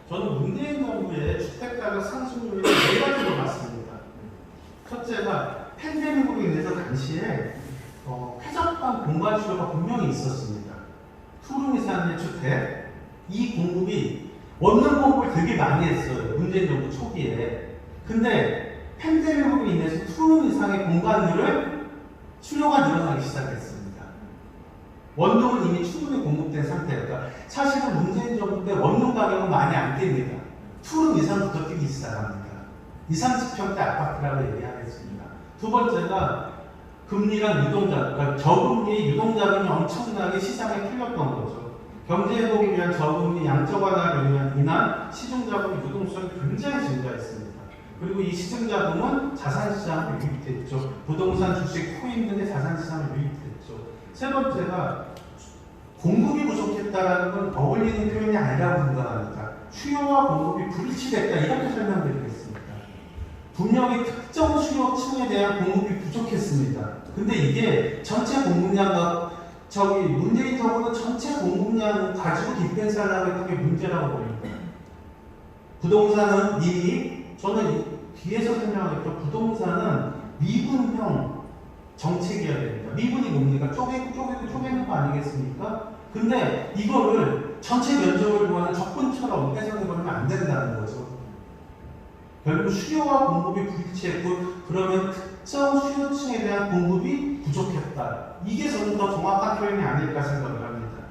저는 문재인 정부의 주택가격 상승률을 4가지로 봤습니다. 첫째가 팬데믹으로 인해서 당시에 쾌적한 공간 수요가 분명히 있었습니다. 투룸 이상의 주택, 이 공급이 원룸 공급을 되게 많이 했어요. 문재인 정부 초기에. 근데 팬데믹으로 인해서 투룸 이상의 공간들을 수요가 늘어나기 시작했습니다. 원룸은 이미 충분히 공급된 상태니까 사실은 문재인 정부 때 원룸 가격은 많이 안 뜁니다. 투룸 이상부터 뛰기 시작합니다. 20, 30평대 아파트라고 얘기하겠습니다. 두 번째가 금리랑 유동자금, 그러니까 저금리, 유동자금이 엄청나게 시장에 풀렸던 거죠. 경제회복을 위한 저금리, 양적 완화를 인한 시중자금의 유동성이 굉장히 증가했습니다. 그리고 이 시중자금은 자산시장에 유입됐죠. 부동산, 주식, 코인 등의 자산시장에 유입됐죠. 세 번째가 공급이 부족했다는 건 어울리는 표현이 아니라고 생각합니다. 수요와 공급이 불일치됐다 이렇게 설명드리겠습니다. 분명히 특정 수요층에 대한 공급이 부족했습니다. 근데 이게 전체 공급량과 문재인 정부는 전체 공급량 가지고 뒷pen살을 하는 게 문제라고 보입니다. 부동산은 이미 저는 뒤에서 설명했던 부동산은 미분형 정책이어야 됩니다. 미분이 뭡니까? 쪼개는 거 아니겠습니까? 근데 이거를 전체 면적을 구하는 적분처럼 해석해버리면 안 된다는 거죠. 결국 수요와 공급이 불일치했고 그러면 특정 수요층에 대한 공급이 부족했다. 이게 저는 더 정확한 표현이 아닐까 생각을 합니다.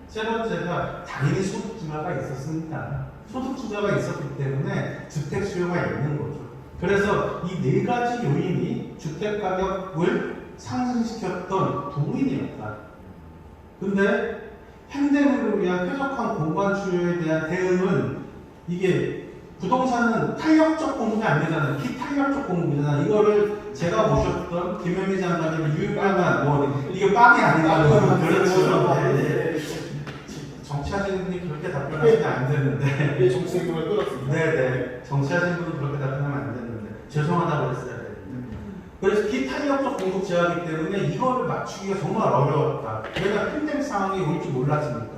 세 번째가 당연히 소득 증가가 있었습니다. 소득 증가가 있었기 때문에 주택 수요가 있는 거죠. 그래서 이 4가지 요인이 주택 가격을 상승시켰던 도인이었다. 근데 팬데믹을 위한 쾌적한 공간 수요에 대한 대응은 이게 부동산은 탄력적 공급이 안 되잖아요. 비탄력적 공급이잖아요. 이거를 제가 모셨던 김현미 장관님의 유일한 이게 빵이 아니라는 거 그렇죠. 네. 정치하시는 분이 그렇게 답변하시면 안 되는데. 네, 정치생명을 끌었습니다. 네네. 정치하시는 분은 그렇게 답변하면 안 되는데. 죄송하다고 했어야 돼요. 그래서 비탄력적 공급 제한이기 때문에 이거를 맞추기가 정말 어려웠다. 왜냐 팬데믹 상황이 올 줄 몰랐으니까.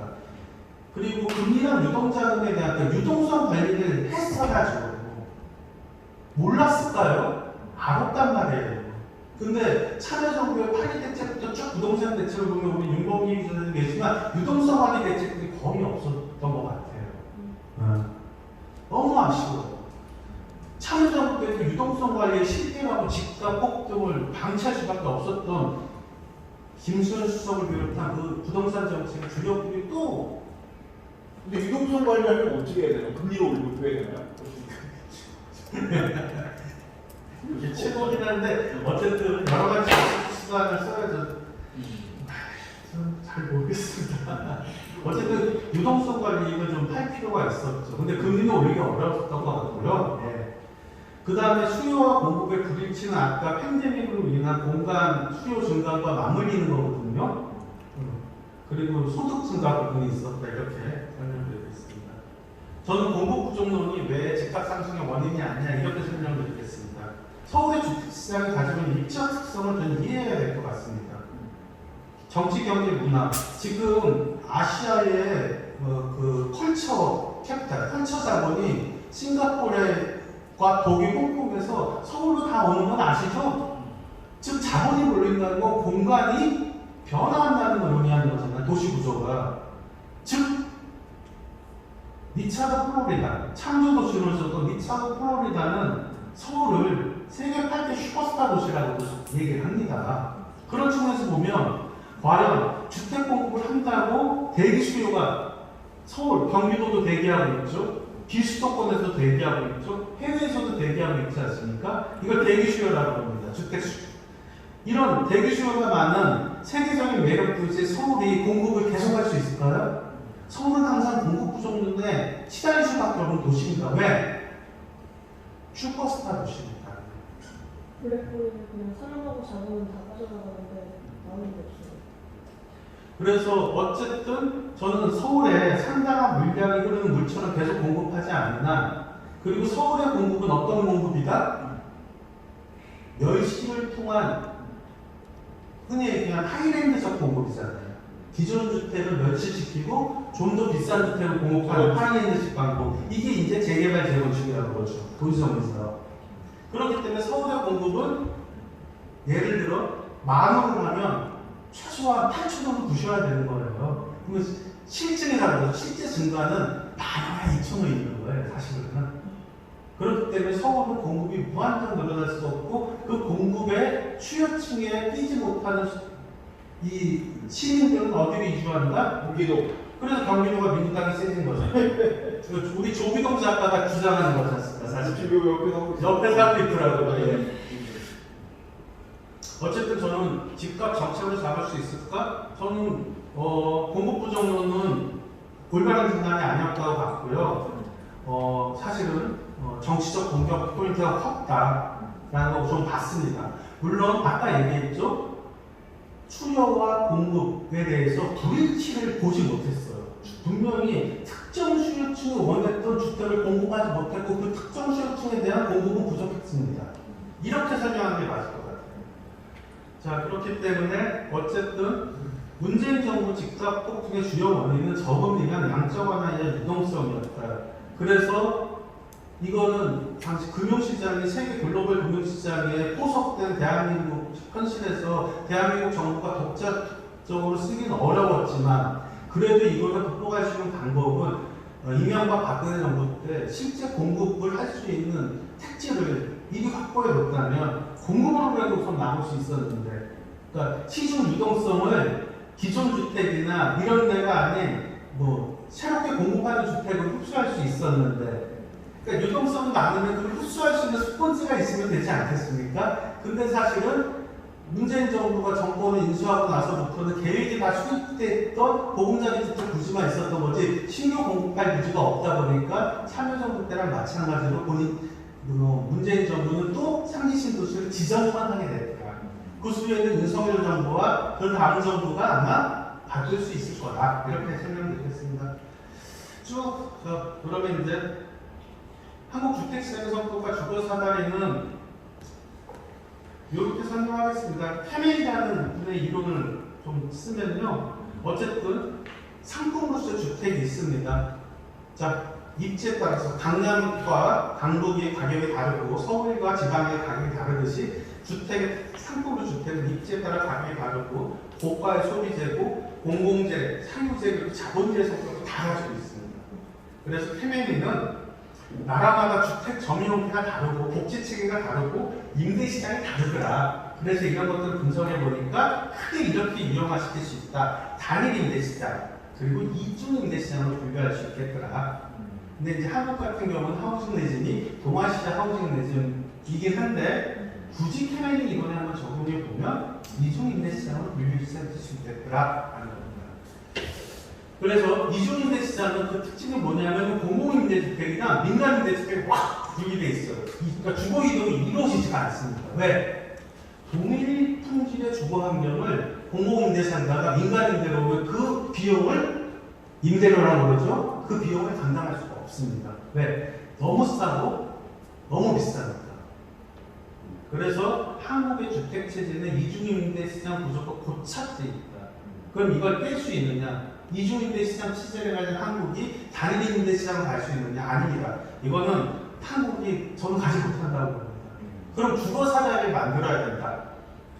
그리고 금리랑 유동자금에 대한 그 유동성 관리를 했어야죠. 몰랐을까요? 알았단 말이에요. 근데 참여정부의 8.2 대책부터 쭉 부동산 대책을 보면 우리 윤봉기 기자님 계시지만 유동성 관리 대책들이 거의 없었던 것 같아요. 너무 아쉬워요. 참여정부 때도 유동성 관리에 실패하고 집값 폭등을 방치할 수밖에 없었던 김수현 수석을 비롯한 그 부동산 정책 주력들이 또 근데 유동성 관리하려면 어떻게 해야 되나요? 금리를 올리고 해야 되나요? 이게 최고긴 한데 어쨌든 여러 가지 수단을 써야죠. 잘 모르겠습니다. 어쨌든 유동성 관리는 좀 할 필요가 있었죠. 근데 금리는 올리기 어려웠던 것 같고요. 네. 그 다음에 수요와 공급의 불일치는 아까 팬데믹으로 인한 공간 수요 증가과 맞물리는 거거든요. 그리고 소득 증가 부분이 있었다 이렇게 설명드리겠습니다. 저는 공급 부족론이 왜 집값 상승의 원인이 아니냐 이렇게 설명드리겠습니다. 서울의 주택시장이 가지고 있는 일정 특성을 저는 이해해야 될 것 같습니다. 정치, 경제, 문화. 지금 아시아의 그 컬처 캐피탈, 컬처 자본이 싱가포르과 독일, 홍콩에서 서울로 다 오는 건 아시죠? 즉 자본이 몰린다는 건 공간이 변화한다는 걸 의미하는 거잖아요. 도시 구조가. 즉 리차드 플로리다, 창조도시로서도 리차드 플로리다는 서울을 세계 8대 슈퍼스타 도시라고도 얘기를 합니다. 그런 측면에서 보면 과연 주택 공급을 한다고 대기 수요가 서울, 경기도도 대기하고 있죠. 비수도권에서 대기하고 있죠. 해외에서도 대기하고 있지 않습니까? 이걸 대기 수요라고 합니다. 주택 수요. 이런 대기 수요가 많은 세계적인 매력 도시의 서울이 공급을 계속할 수 있을까요? 서울은 항상 공급 부족 눈에 시달릴 수밖에 없는 도시입니다. 왜? 슈퍼스타 도시입니다. 블랙홀은 그냥 사람하고 잡으면 다 빠져나가는데 나오는 게 없어요. 그래서 어쨌든 저는 서울에 상당한 물량이 흐르는 물처럼 계속 공급하지 않으나, 그리고 서울의 공급은 어떤 공급이다? 멸실을 통한 흔히 얘기한 하이랜드적 공급이잖아요. 기존 주택을 멸실시키고 좀 더 비싼 주택을 공급하는 하이랜드식 방법. 이게 이제 재개발 재건축이라는 거죠. 도시정에서. 그렇기 때문에 서울의 공급은 예를 들어 만원을 하면 최소한 8천원을 부셔야 되는 거예요. 그러면 실증이라고 해서 실제 증가는 만원에 2천원이 있는 거예요. 사실은. 그렇기 때문에 서울은 공급이 무한정 늘어날 수 없고 그 공급의 수요층에 끼지 못하는 이 시민들은 어디로 이주한다? 경기도. 그래서 경기도가 민주당이 세진 거죠. 우리 조비동 작가가 주장하는 거지 않습니까? 사실 지금 옆에 하고 있더라고요. 예. 어쨌든 저는 집값 정책으로 잡을 수 있을까? 저는 공급 부정론은 올바른 판단이 아니었다고 봤고요. 사실은 정치적 공격 포인트가 컸다라는 거 좀 봤습니다. 물론 아까 얘기했죠. 수요와 공급에 대해서 불일치를 보지 못했어요. 분명히 특정 수요층이 원했던 주택을 공급하지 못했고 그 특정 수요층에 대한 공급은 부족했습니다. 이렇게 설명하는 게 맞을 것 같아요. 자, 그렇기 때문에 어쨌든 문재인 정부 집값 폭등의 주요 원인은 저금리나 양적 완화의 유동성이었다. 그래서 이거는 당시 금융시장이 세계 글로벌 금융시장에 포섭된 대한민국 현실에서 대한민국 정부가 독자적으로 쓰기는 어려웠지만 그래도 이거를 극복할 수 있는 방법은 이명박 박근혜 정부 때 실제 공급을 할 수 있는 택지를 미리 확보해 놓다면 공급으로라도 우선 나올 수 있었는데, 그러니까 시중 유동성을 기존 주택이나 이런 데가 아닌 뭐 새롭게 공급하는 주택을 흡수할 수 있었는데, 그러니까 유동성이 많으면 그걸 흡수할 수 있는 스폰지가 있으면 되지 않겠습니까? 근데 사실은 문재인 정부가 정권을 인수하고 나서부터는 계획이 다 수립됐던 보금자리 주택 부지만 있었던 거지 신규 공급할 부지가 없다 보니까 참여정부 때랑 마찬가지로 문재인 정부는 또 상기 신도시를 지정만 하게 됐다. 그 수요에는 윤석열 정부와 그 다음 정부가 아마 바뀔 수 있을 거다. 이렇게 설명드리겠습니다. 그러면 이제 한국 주택시장의 성격과 주거 사다리는 이렇게 설명하겠습니다. 페메이라는 분의 이론을 좀 쓰면요. 어쨌든 상품으로서 주택이 있습니다. 자, 입지에 따라서 강남과 강북의 가격이 다르고 서울과 지방의 가격이 다르듯이 주택의 상품으로 주택은 입지에 따라 가격이 다르고 고가의 소비재고 공공재, 상유재 그리고 자본재 성격을 다 가지고 있습니다. 그래서 페메이는 나라마다 주택 점유 형태가 다르고 복지 체계가 다르고 임대 시장이 다르더라. 그래서 이런 것들을 분석해 보니까 크게 이렇게 유형화시킬 수 있다. 단일 임대 시장 그리고 이중 임대 시장으로 분류할 수 있겠더라. 근데 이제 한국 같은 경우는 하우징 레짐이 동아시아 하우징 레짐이긴 한데 굳이 케네디 이론에 한번 적용해 보면 이중 임대 시장으로 분류할 수 있겠더라 하는 겁니다. 그래서 이중임대 시장은 그 특징이 뭐냐면 공공임대주택이나 민간임대주택이 확 분리되어 있어요. 그러니까 주거 이동이 이루어지지가 않습니다. 왜? 동일 품질의 주거 환경을 공공임대상가가 민간임대로 오면 그 비용을 임대료라고 그러죠. 그 비용을 감당할 수가 없습니다. 왜? 너무 싸고 너무 비싸니까. 그래서 한국의 주택체제는 이중임대 시장 구조가 고착돼 있다. 그럼 이걸 깰 수 있느냐? 이중임대 시장 체제를 가진 한국이 단일 임대 시장을 갈 수 있느냐? 아닙니다. 이거는 한국이 저는 가지 못한다고 봅니다. 그럼 주거 사다리를 만들어야 된다.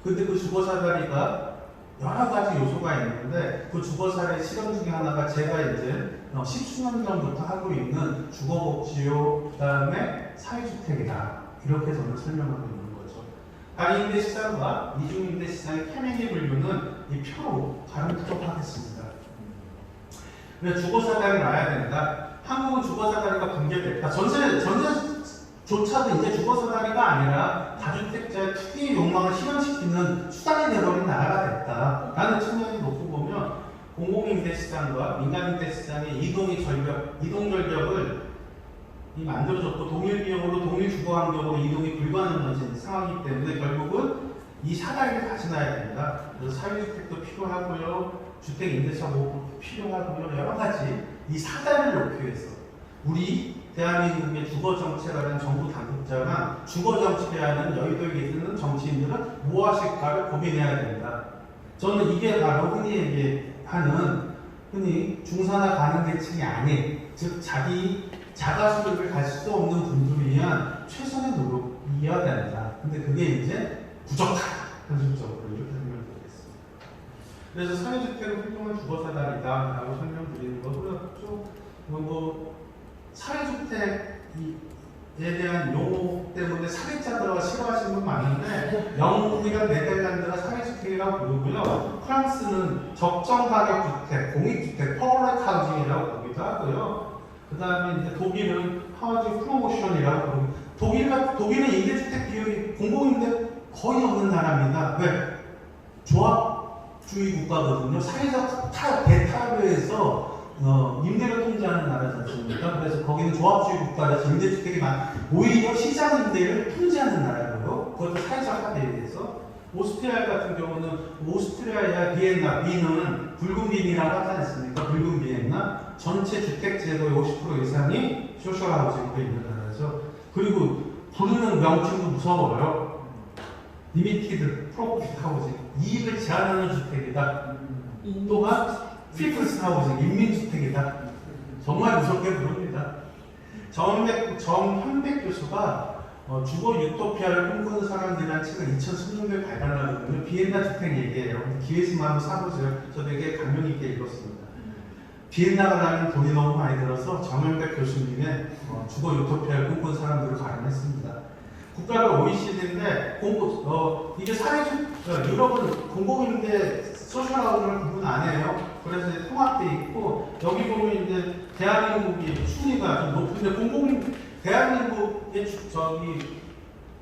근데 그 주거 사다리가 여러 가지 요소가 있는데 그 주거사례 실험 중에 하나가 제가 이제 10수년 전부터 하고 있는 주거복지요, 그 다음에 사회주택이다. 이렇게 저는 설명하고 있는 거죠. 다리임대 시장과 이중임대 시장의 케미니 분류는 이 표로 가름토록 하겠습니다. 그래서 주거사다리를 놔야 된다. 한국은 주거사다리가 붕괴됐다. 전세조차도 이제 주거사다리가 아니라 다주택자의 특유의 욕망을 실현시키는 수단이 되어버린 나라가 됐다라는 측면을 놓고 보면 공공임대 시장과 민간임대 시장의 이동 절벽을 만들어졌고 동일 비용으로 동일 주거 환경으로 이동이 불가능한 상황이기 때문에 결국은 이 사다리를 다시 놔야 된다. 그래서 사회주택도 필요하고요, 주택임대차 보호도 필요하고요, 여러 가지 이 사다리를 놓기 위해서 우리 대한민국의 주거정책하는 정부 당국자나 주거정책하는 여의도에 계시는 정치인들은 무엇일까를 고민해야 된다. 저는 이게 바로 흔히 얘기하는 중산화 가능 계층이 아닌, 즉 자가 수익을 가질 수 없는 분들을 위한 최선의 노력이어야 된다. 근데 그게 이제 부족하다. 현실적으로 이렇게 설명드리겠습니다. 그래서 사회주택은 훌륭한 주거사다리다라고 설명드리는 거고요. 사회주택에 대한 용어 때문에 사회자들과 싫어하시는 분 많은데 영국이랑 네덜란드가 사회주택이라고 부르고요. 프랑스는 적정가격 주택, 공익주택, 퍼블릭 하우징이라고 부르기도 하고요. 그 다음에 이제 독일은 하우징 프로모션이라고 부르고 독일은 임대주택 비율이 공공임대 거의 없는 나라입니다. 왜? 조합주의 국가거든요. 사회적 대타협에서 임대를 통제하는 나라지 않습니까? 그래서 거기는 조합주의 국가라서 임대주택이 오히려 시장 임대를 통제하는 나라고요. 그것도 사회적 합의에 대해서. 오스트리아 같은 경우는 오스트리아야 비엔나는 붉은 빈이라고 하지 않습니까? 붉은 비엔나 전체 주택 제도의 50% 이상이 소셜하우징으로 있는 나라죠. 그리고 부르는 명칭도 무서워요. 리미티드 프로피트 하우징, 이익을 제한하는 주택이다. 또한 피플스 하우징, 인민주택이다. 정말 무섭게 부릅니다. 정현백 교수가 주거 유토피아를 꿈꾸는 사람들이라는 책을 2016년에 발간하거든요. 비엔나 주택 얘기예요. 기회있으면 한번 사보세요. 저 되게 감명 있게 읽었습니다. 비엔나가 나면 돈이 너무 많이 들어서 정현백 교수님의 주거 유토피아를 꿈꾸는 사람들을 발간했습니다. 국가가 OECD인데 이게 유럽은 공공임대 소셜하우징을 구분 안 해요. 그래서 통합돼 있고 여기 보면 이제 대한민국이 순위가 좀 높은데 대한민국의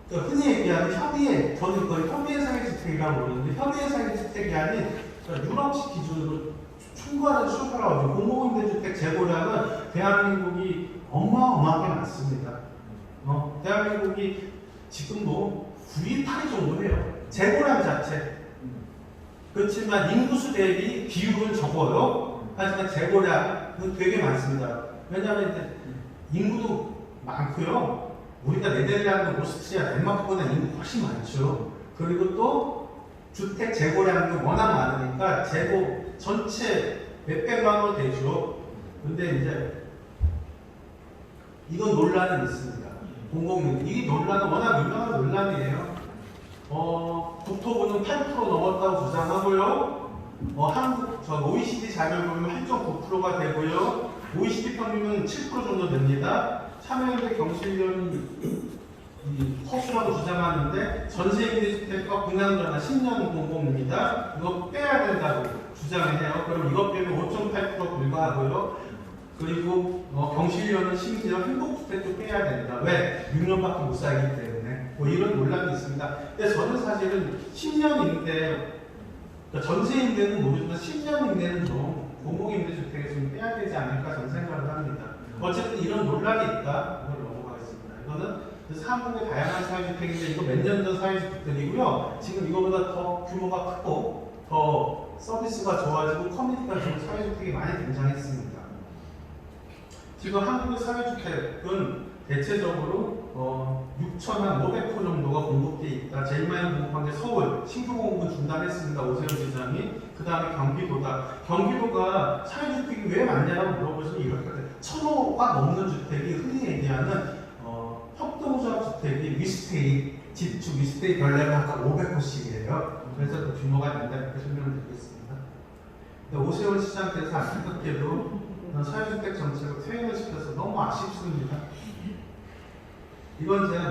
흔히 얘기하는 저는 거의 협의의 사회주택이라고 그러는데 협의의 사회주택이 아닌 유럽식 기준으로 충분한 소셜하우징 공공임대주택 재고량은 대한민국이 어마어마하게 많습니다. 대한민국이 지금도 9위, 8위 정도 해요. 재고량 자체. 그렇지만 인구수 대비 비율은 적어요. 하지만 재고량은 되게 많습니다. 왜냐하면 이제 인구도 많고요. 우리가 네덜란드, 오스트리아, 덴마크보다 인구 훨씬 많죠. 그리고 또 주택 재고량도 워낙 많으니까 재고 전체 몇백만 원 되죠. 근데 이제 이건 논란은 있습니다. 이 논란은 워낙 유명한 논란이에요. 국토부는 8% 넘었다고 주장하고요. OECD 자료를 보면 8.9%가 되고요. OECD 평균은 7% 정도 됩니다. 참여연대 경실련이 허수라고 주장하는데 전세임대주택과 분양전환 10년 공공입니다. 이거 빼야 된다고 주장을 해요. 그럼 이것 빼면 5.8% 불과하고요. 그리고 경실련은 심지어 행복주택도 빼야 된다. 왜? 6년밖에 못 살기 때문에. 이런 논란이 있습니다. 근데 저는 사실은 10년 임대, 그러니까 전세임대는 모르지만 10년 임대는 좀 공공임대주택에 좀 빼야 되지 않을까 저는 생각을 합니다. 어쨌든 이런 논란이 있다. 이걸 넘어가겠습니다. 이거는 그래서 한국의 다양한 사회주택인데 이거 몇 년 전 사회주택들이고요. 지금 이거보다 더 규모가 크고 더 서비스가 좋아지고 커뮤니티가 좋은 사회주택이 많이 등장했습니다. 지금 한국의 사회주택은 대체적으로 6,500호 정도가 공급되어 있다. 제일 많이 공급한 게 서울, 신규 공급은 중단했습니다. 오세훈 시장이. 그 다음에 경기도다. 경기도가 사회주택이 왜 많냐고 물어보시면 이럴 거예요. 1,000호가 넘는 주택이 흔히 얘기하는 협동조합 주택이 위스테이, 집축 위스테이 별내가 아까 500호씩이에요. 그래서 그 규모가 된다 이렇게 설명드리겠습니다. 5세월 시장에서 안타깝게도 사회주택 정책을 퇴행을 시켜서 너무 아쉽습니다. 이건 제가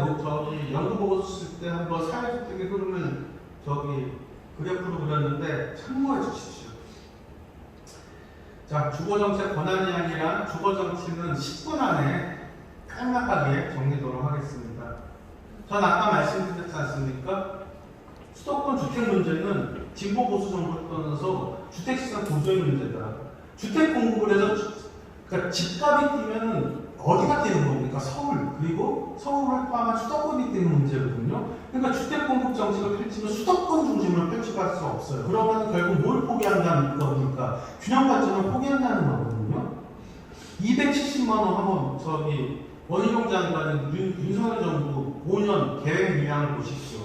연구 보고서 쓸 때 한번 사회주택의 흐름을 그래프로 그렸는데 참고해 주십시오. 자, 주거정책 권한이 아니라 주거정책은 10분 안에 깔끔하게 정리하도록 하겠습니다. 전 아까 말씀드렸지 않습니까? 수도권 주택 문제는 진보 보수 정부를 떠나서 주택시장 고조의 문제다. 주택 공급을 해서 그러니까 집값이 뛰면 어디가 뛰는 겁니까? 서울. 그리고 서울을 포함한 수도권이 뛰는 문제거든요. 그러니까 주택 공급 정책을 펼치면 수도권 중심으로 펼쳐갈 수 없어요. 그러면 결국 뭘 포기한다는 겁니까? 균형 발전을 포기한다는 거거든요. 270만 원 한번 원희룡 장관의 윤석열 정부 5년 계획 물량을 보십시오.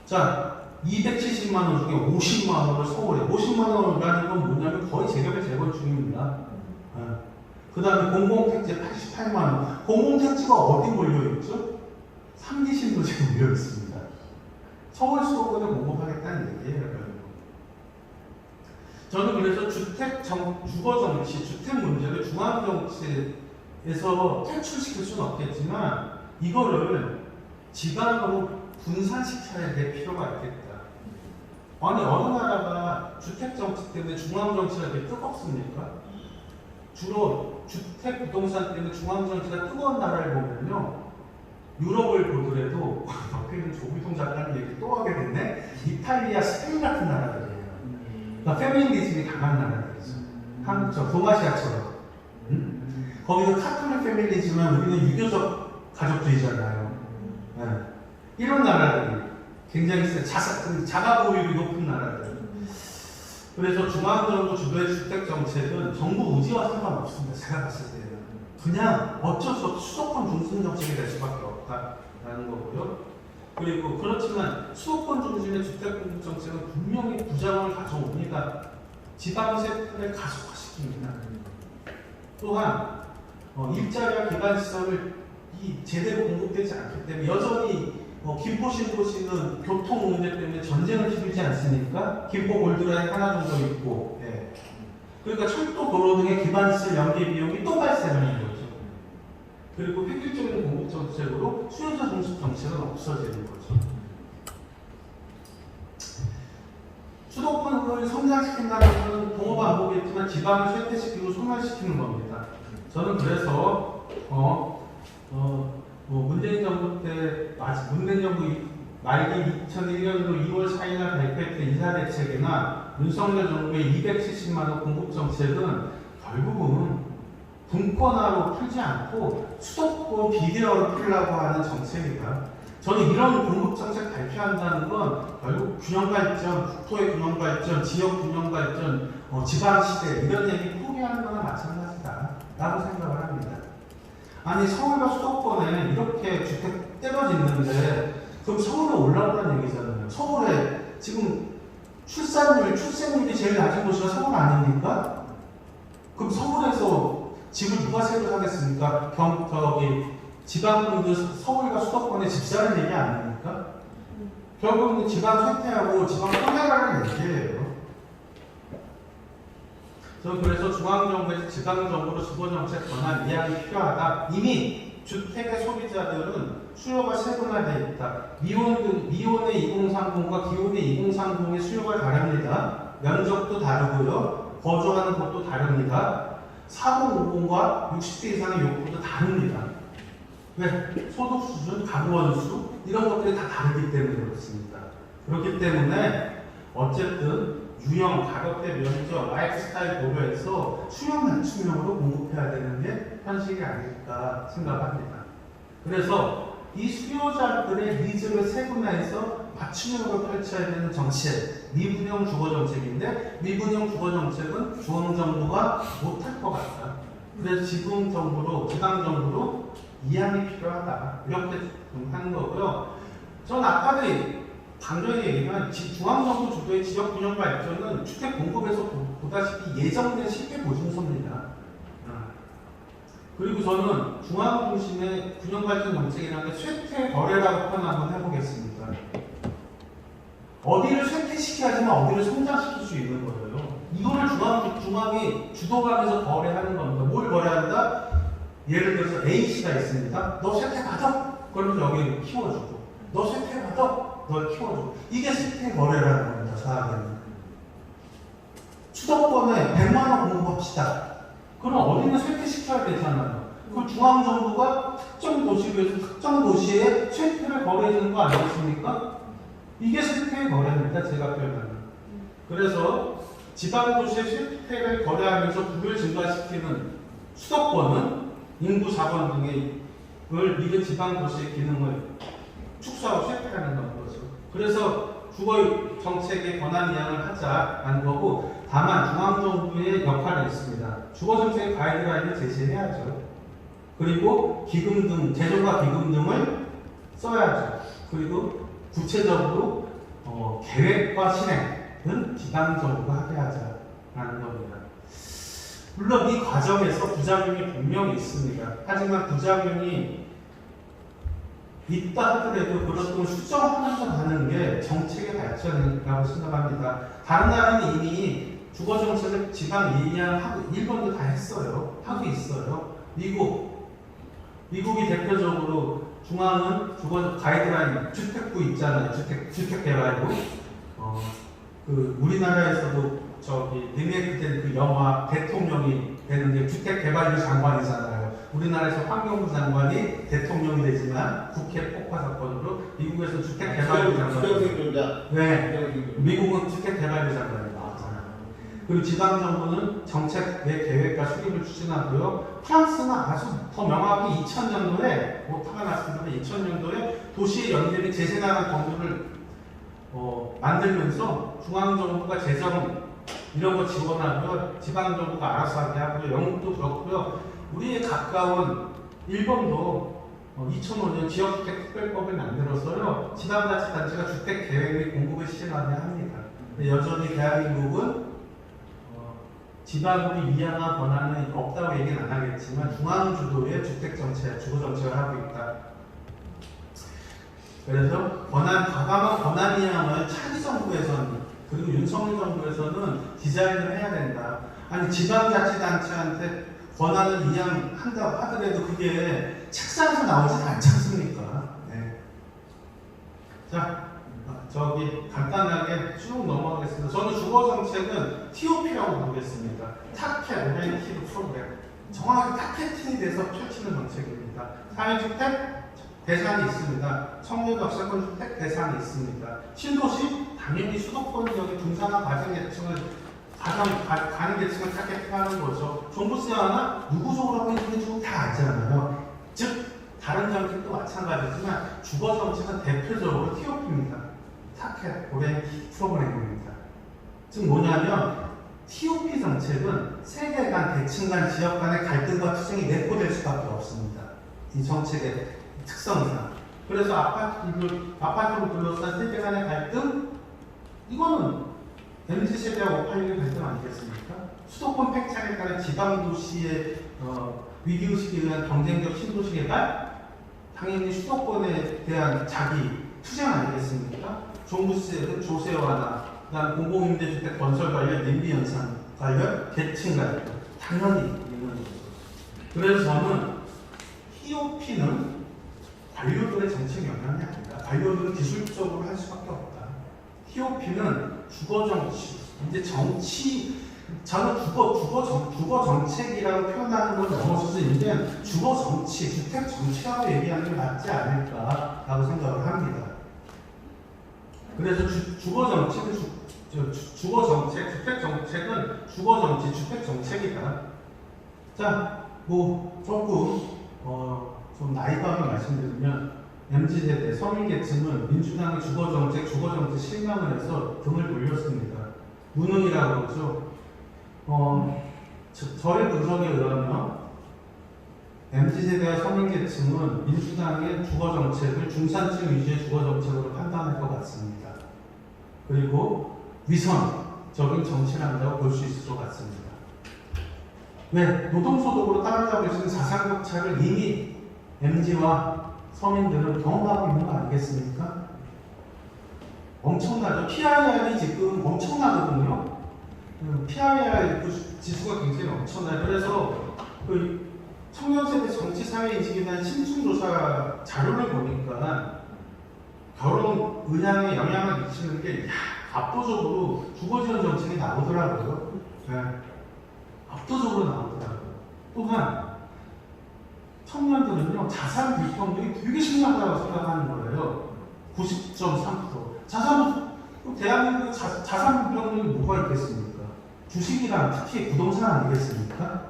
자, 270만 원 중에 50만 원을 서울에, 50만 원이라는 건 뭐냐면 거의 재개발 재건축입니다. 그 다음에 공공택지 88만 원. 공공택지가 어디 몰려있죠? 3기 신도시에 몰려있습니다. 서울 수도권을 공급하겠다는 얘기예요. 저는 그래서 주거정치, 주택 문제를 중앙정치에서 탈출시킬 수는 없겠지만 이거를 지방으로 분산시켜야 될 필요가 있겠다. 아니 어느 나라가 주택정치 때문에 중앙정치가 이렇게 뜨겁습니까? 주로 주택 부동산 때문에 중앙정치가 뜨거운 나라를 보면요. 유럽을 보더라도 옆에는 조기동 작가님 얘기 또 하게 됐네. 이탈리아, 스페인 같은 나라들이에요. 그러니까 페미니즘이 강한 나라들이죠. 한국처럼 동아시아처럼. 거기서 카톨릭 페미니즘은 우리는 유교적 가족주의잖아요. 네. 이런 나라들이 굉장히 자가 보유율이 높은 나라들. 그래서 중앙정부 주도의 주택정책은 정부 의지와 상관없습니다. 제가 봤을 때는. 그냥 어쩔 수 없이 수도권 중심 정책이 될 수밖에 없다라는 거고요. 그리고 그렇지만 수도권 중심의 주택 공급 정책은 분명히 부작용을 가져옵니다. 지방 세분을 가속화시킵니다. 또한 일자리와 기반시설을 제대로 공급되지 않기 때문에 여전히 김포 신도시는 교통 문제 때문에 전쟁을 치르지 않습니까? 김포 골드라인 하나 정도 있고, 예. 그러니까 철도 도로 등의 기반시설 연계 비용이 또 발생하는 거죠. 그리고 획일적인 공급 정책으로 수요자 중심 정책은 없어지는 거죠. 수도권을 성장시킨다는 것은 동업 안 보겠지만 지방을 쇠퇴시키고 소멸시키는 겁니다. 저는 그래서 문재인 정부 때 문재인 정부 말기 2001년도 2월 4일날 발표했던 인사대책이나 윤석열 정부의 270만 원 공급 정책은 결국은 분권화로 풀지 않고 수도권 비대화로 풀려고 하는 정책이다. 저는 이런 공급 정책 발표한다는 건 결국 균형 발전, 국토의 균형 발전, 지역 균형 발전, 지방 시대 이런 얘기 포기하는 거나 마찬가지다라고 생각을 합니다. 아니 서울과 수도권에 이렇게 주택 떨어지는데 그럼 서울에 올라오라는 얘기잖아요. 서울에 지금 출생률이 제일 낮은 도시가 서울 아닙니까? 그럼 서울에서 집을 누가 새로 사겠습니까? 지방분들 서울과 수도권에 집 사는 얘기 아닙니까? 결국은 지방 쇠퇴하고 지방 소멸하는 얘기예요. 저는 그래서 중앙정부에서 지방정부로 주거정책 권한 이양이 필요하다. 이미 주택의 소비자들은 수요가 세분화되어 있다. 미혼의 2030과 기혼의 2030의 수요가 다릅니다. 면적도 다르고요. 거주하는 곳도 다릅니다. 4050과 60대 이상의 욕구도 다릅니다. 왜? 소득 수준, 가구 원수 이런 것들이 다 다르기 때문에 그렇습니다. 그렇기 때문에 어쨌든 유형, 가격대 면적, 라이프스타일 고려해서 수요 맞춤형으로 공급해야 되는 게 현실이 아닐까 생각합니다. 그래서 이 수요자들의 니즈를 세분화해서 맞춤형으로 펼쳐야 되는 정책, 미분형 주거정책인데 미분형 주거정책은 중앙정부가 못할 것 같다. 그래서 지방정부로 이양이 필요하다. 이렇게 하는 거고요. 전 아까도 강조하게 얘기한 중앙정부 주도의 지역 균형 발전은 주택 공급에서 보다시피 예정된 실패 보증서입니다. 그리고 저는 중앙 중심의 균형 발전 정책이라는 게 쇠퇴 거래라고 표현 한번 해보겠습니다. 어디를 쇠퇴시켜야지만 어디를 성장시킬 수 있는 거예요. 이거를 중앙이 주도하면서 거래하는 겁니다. 뭘 거래한다? 예를 들어서 A씨가 있습니다. 너 쇠퇴 받아? 그러면 여기 키워주고. 너 쇠퇴 받아? 널 키워주고. 이게 쇠퇴 거래라는 겁니다. 사학에는. 수도권에 100만 원 공급합시다. 그럼 어디는 쇠퇴시켜야 되잖아요. 그럼 중앙정부가 특정 도시에서 특정 도시에 쇠퇴를 거래해주는 거 아니겠습니까? 이게 쇠퇴 거래입니다. 제가 표현하는. 그래서 지방도시의 쇠퇴를 거래하면서 부를 증가시키는 수도권은 인구 자본 등을 이게 지방도시의 기능을 축소하고 쇠퇴하는 거죠. 그래서 주거 정책의 권한 이양을 하자라는 거고, 다만 중앙정부의 역할이 있습니다. 주거정책의 가이드라인을 제시해야죠. 그리고 기금 등, 재정과 기금 등을 써야죠. 그리고 구체적으로 계획과 실행은 지방정부가 하게 하자라는 겁니다. 물론 이 과정에서 부작용이 분명히 있습니다. 하지만 부작용이 있다 하더라도 그런 걸 수정하면서 가는 게 정책의 발전이라고 생각합니다. 다른 나라는 이미 주거정책을 지방 이양하고, 일본도 다 했어요. 하고 있어요. 미국이 대표적으로 중앙은 주거 가이드라인, 주택부 있잖아요. 주택 개발부. 우리나라에서도 리메이크된 그 영화 대통령이 되는 게 주택개발부 장관이잖아요. 우리나라에서 환경부 장관이 대통령이 되지만 국회 폭파 사건으로 미국에서 주택개발부 장관이. 네. 미국은 주택개발부 장관이 나왔잖아요. 그리고 지방정부는 정책의 계획과 수립을 추진하고요. 프랑스는 아주 더 명확히 2000년도에 오타가 났습니다. 2000년도에 도시 연립이 재생하는 정부를 만들면서 중앙정부가 재정 이런 거 지원하고요. 지방정부가 알아서 하게 하고요. 영국도 그렇고요. 우리에 가까운 일본도 2005년 지역주택특별법을 만들어서요. 지방자치단체가 주택계획 및 공급을 시행하게 합니다. 근데 여전히 대한민국은 지방으로 이양한 권한은 없다고 얘기는 안 하겠지만 중앙주도의 주택정책, 주거정책을 하고 있다. 그래서 과감한 권한 이양을 차기 정부에서는, 그리고 윤석열 정부에서는 디자인을 해야 된다. 아니 지방자치단체한테 권한을 이양한다고 하더라도 그게 책상에서 나오지 않지 않습니까? 네. 자, 간단하게 쭉 넘어가겠습니다. 저는 주거정책은 TOP라고 부르겠습니다. 타켓 오리엔티드 프로그램. 정확하게 타겟팅이 돼서 펼치는 정책입니다. 사회주택 대상이 있습니다. 청년 역세권주택 대상이 있습니다. 신도시 당연히 수도권 지역의 중산화 가정 계층을 가는 계층을 타겟팅하는 거죠. 종부세 하나 누구적으로 하고 있는지 좀 다 알잖아요. 즉 다른 정책도 마찬가지지만 주거 정책은 대표적으로 TOP입니다. 타켓 오리엔티드 프로그램입니다. 즉 뭐냐면 TOP 정책은 세대 간, 계층 간, 지역 간의 갈등과 투쟁이 내포될 수밖에 없습니다. 이 정책의 특성상. 그래서 아파트로 둘러싼 세대 간의 갈등? 이거는 MZ세대와 586의 갈등 아니겠습니까? 수도권 팽창에 따른 지방도시의 위기의식에 의한 경쟁적 신도시 개발? 당연히 수도권에 대한 자기 투쟁 아니겠습니까? 종부세, 조세 완화, 그다음 공공임대주택 건설 관련 nimby 현상 관련 계층 갈등 당연히 있는 거죠. 그래서 저는 TOP는 관료들의 정책 영향이 아니다. 관료들은 기술적으로 할 수밖에 없다. TOP는 주거정치, 이제 저는 주거 정책이라고 표현하는 걸 넘어서서 이제 주거정치, 주택정치라고 얘기하는 게 맞지 않을까라고 생각을 합니다. 그래서 주거정책은 주거정책, 주택정책은 주거정치, 주택정책이다. 자, 조금 좀 나이가게 말씀드리면 MZ세대, 서민계층은 민주당의 주거정책 실망을 해서 등을 돌렸습니다. 무능이라고 그러죠. 저의 분석에 의하면 MZ세대와 서민계층은 민주당의 주거정책을 중산층 위주의 주거정책으로 판단할 것 같습니다. 그리고 위선적인 정치를 한다고 볼 수 있을 것 같습니다. 왜? 노동소득으로 따라가고 있는 자산격차를 이미 MZ와 서민들은 경험하고 있는 거 아니겠습니까? 엄청나죠. PIR이 지금 엄청나거든요. PIR 지수가 굉장히 엄청나요. 그래서 그 청년세대 정치 사회 인식에 대한 심층조사 자료를 보니까 결혼 의향에 영향을 미치는 게 압도적으로 주거지원 정책이 나오더라고요. 네. 압도적으로 나오더라고요. 또한 청년들은요 자산 불평등이 되게 심각하다고 생각하는 거예요. 90.3%. 대한민국 자산 불평등이 뭐가 있겠습니까? 주식이랑 특히 부동산 아니겠습니까?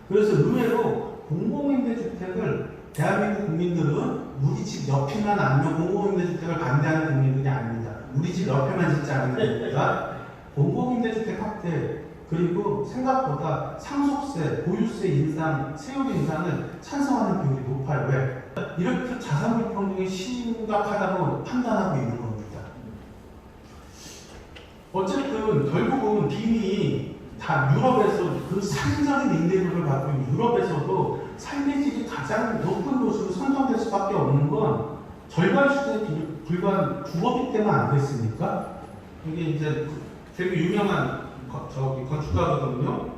그래서 의외로 공공임대주택을 대한민국 국민들은 우리 집 옆이만 아니면 공공임대주택을 반대하는 국민들이 아닙니다. 우리 집 옆에만 짓지 않는 겁니다. 공공임대주택 확대 그리고 생각보다 상속세, 보유세 인상, 세율 인상을 찬성하는 비율이 높아요. 왜? 이렇게 자산 불평등이 심각하다고 판단하고 있는 겁니다. 어쨌든 결국은 빈이 다 유럽에서 그 상징적인 임대료를 받고 있는 유럽에서도 삶의 질이 가장 높은 도시로 선정될 수밖에 없는 건 절반 수준에 불과한 주거비 때문 아니겠습니까? 이게 이제 되게 유명한 건축가거든요.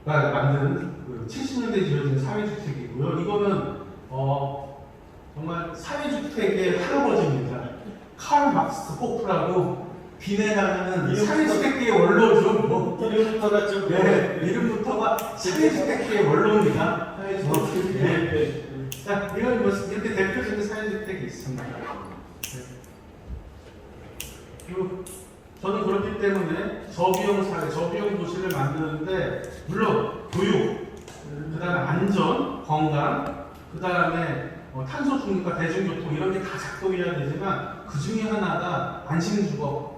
가 만든 70년대에 지어진 사회주택이고요. 이거는 정말 사회주택의 할아버지입니다. 칼 막스 호프라고 빈에 가면은 사회주택계의 원로죠. 뭐. 이름부터가 좀 네, 이름부터가 사회주택계의 원로입니다. 사회주택. 네. 자, 이런 이렇게 대표적인 사회주택이 있습니다. 네. 그리고 저는 그렇기 때문에 저비용 사회, 저비용 도시를 만드는데 물론 교육, 그다음에 안전, 건강, 그다음에 탄소 중립과 대중교통 이런 게 다 작동해야 되지만 그 중에 하나가 안심주거가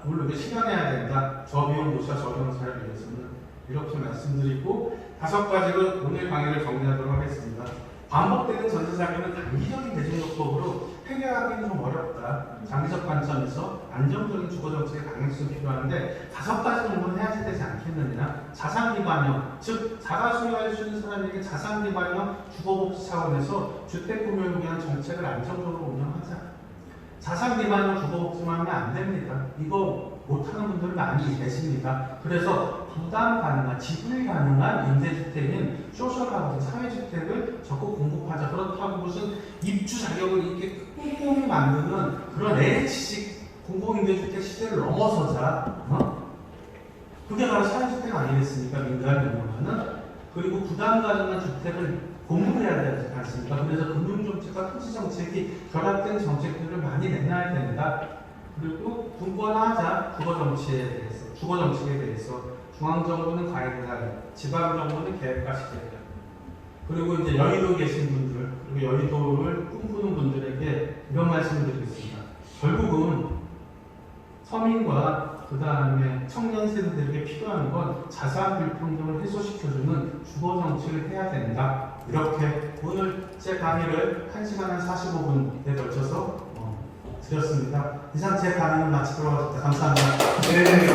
물론 실현해야 된다. 저비용 도시와 저비용 사회를 위해서는 이렇게 말씀드리고 5가지로 오늘 강의를 정리하도록 하겠습니다. 반복되는 전세사기는 단기적인 대중요법으로 해결하기는 좀 어렵다. 장기적 관점에서 안정적인 주거정책의 강력성이 필요한데 5가지 정도는 해야 되지 않겠느냐. 자산 기반형, 즉 자가 소유할 수 있는 사람에게 자산 기반형 주거복지 차원에서 주택 구매를 위한 정책을 안정적으로 운영하자. 자산 기반형 주거복지만 하면 안 됩니다. 이거 못하는 분들 많이 계십니다. 그래서 부담 가능한, 지불 가능한 임대주택인 소셜하우스, 사회주택을 적극 공급하자. 그렇다고 무슨 입주 자격을 이렇게 꼼꼼히 만드는 그런 LH식 공공임대주택 시대를 넘어서자. 그게 바로 사회주택 아니겠습니까? 민간이 운영하는. 그리고 부담 가능한 주택을 공급해야 되지 않습니까? 그래서 금융정책과 토지정책이 결합된 정책들을 많이 내놔야 된다. 그리고 분권화하자. 주거정책에 대해서 중앙정부는 가이드라인, 지방정부는 계획과 시제다. 그리고 이제 여의도 계신 분들, 그리고 여의도를 꿈꾸는 분들에게 이런 말씀을 드리겠습니다. 결국은 서민과 그 다음에 청년 세대들에게 필요한 건 자산 불평등을 해소시켜주는 주거정책을 해야 된다. 이렇게 오늘 제 강의를 1시간 45분에 걸쳐서 드렸습니다. 이상 제 강의는 마치도록 하겠습니다. 감사합니다. 네.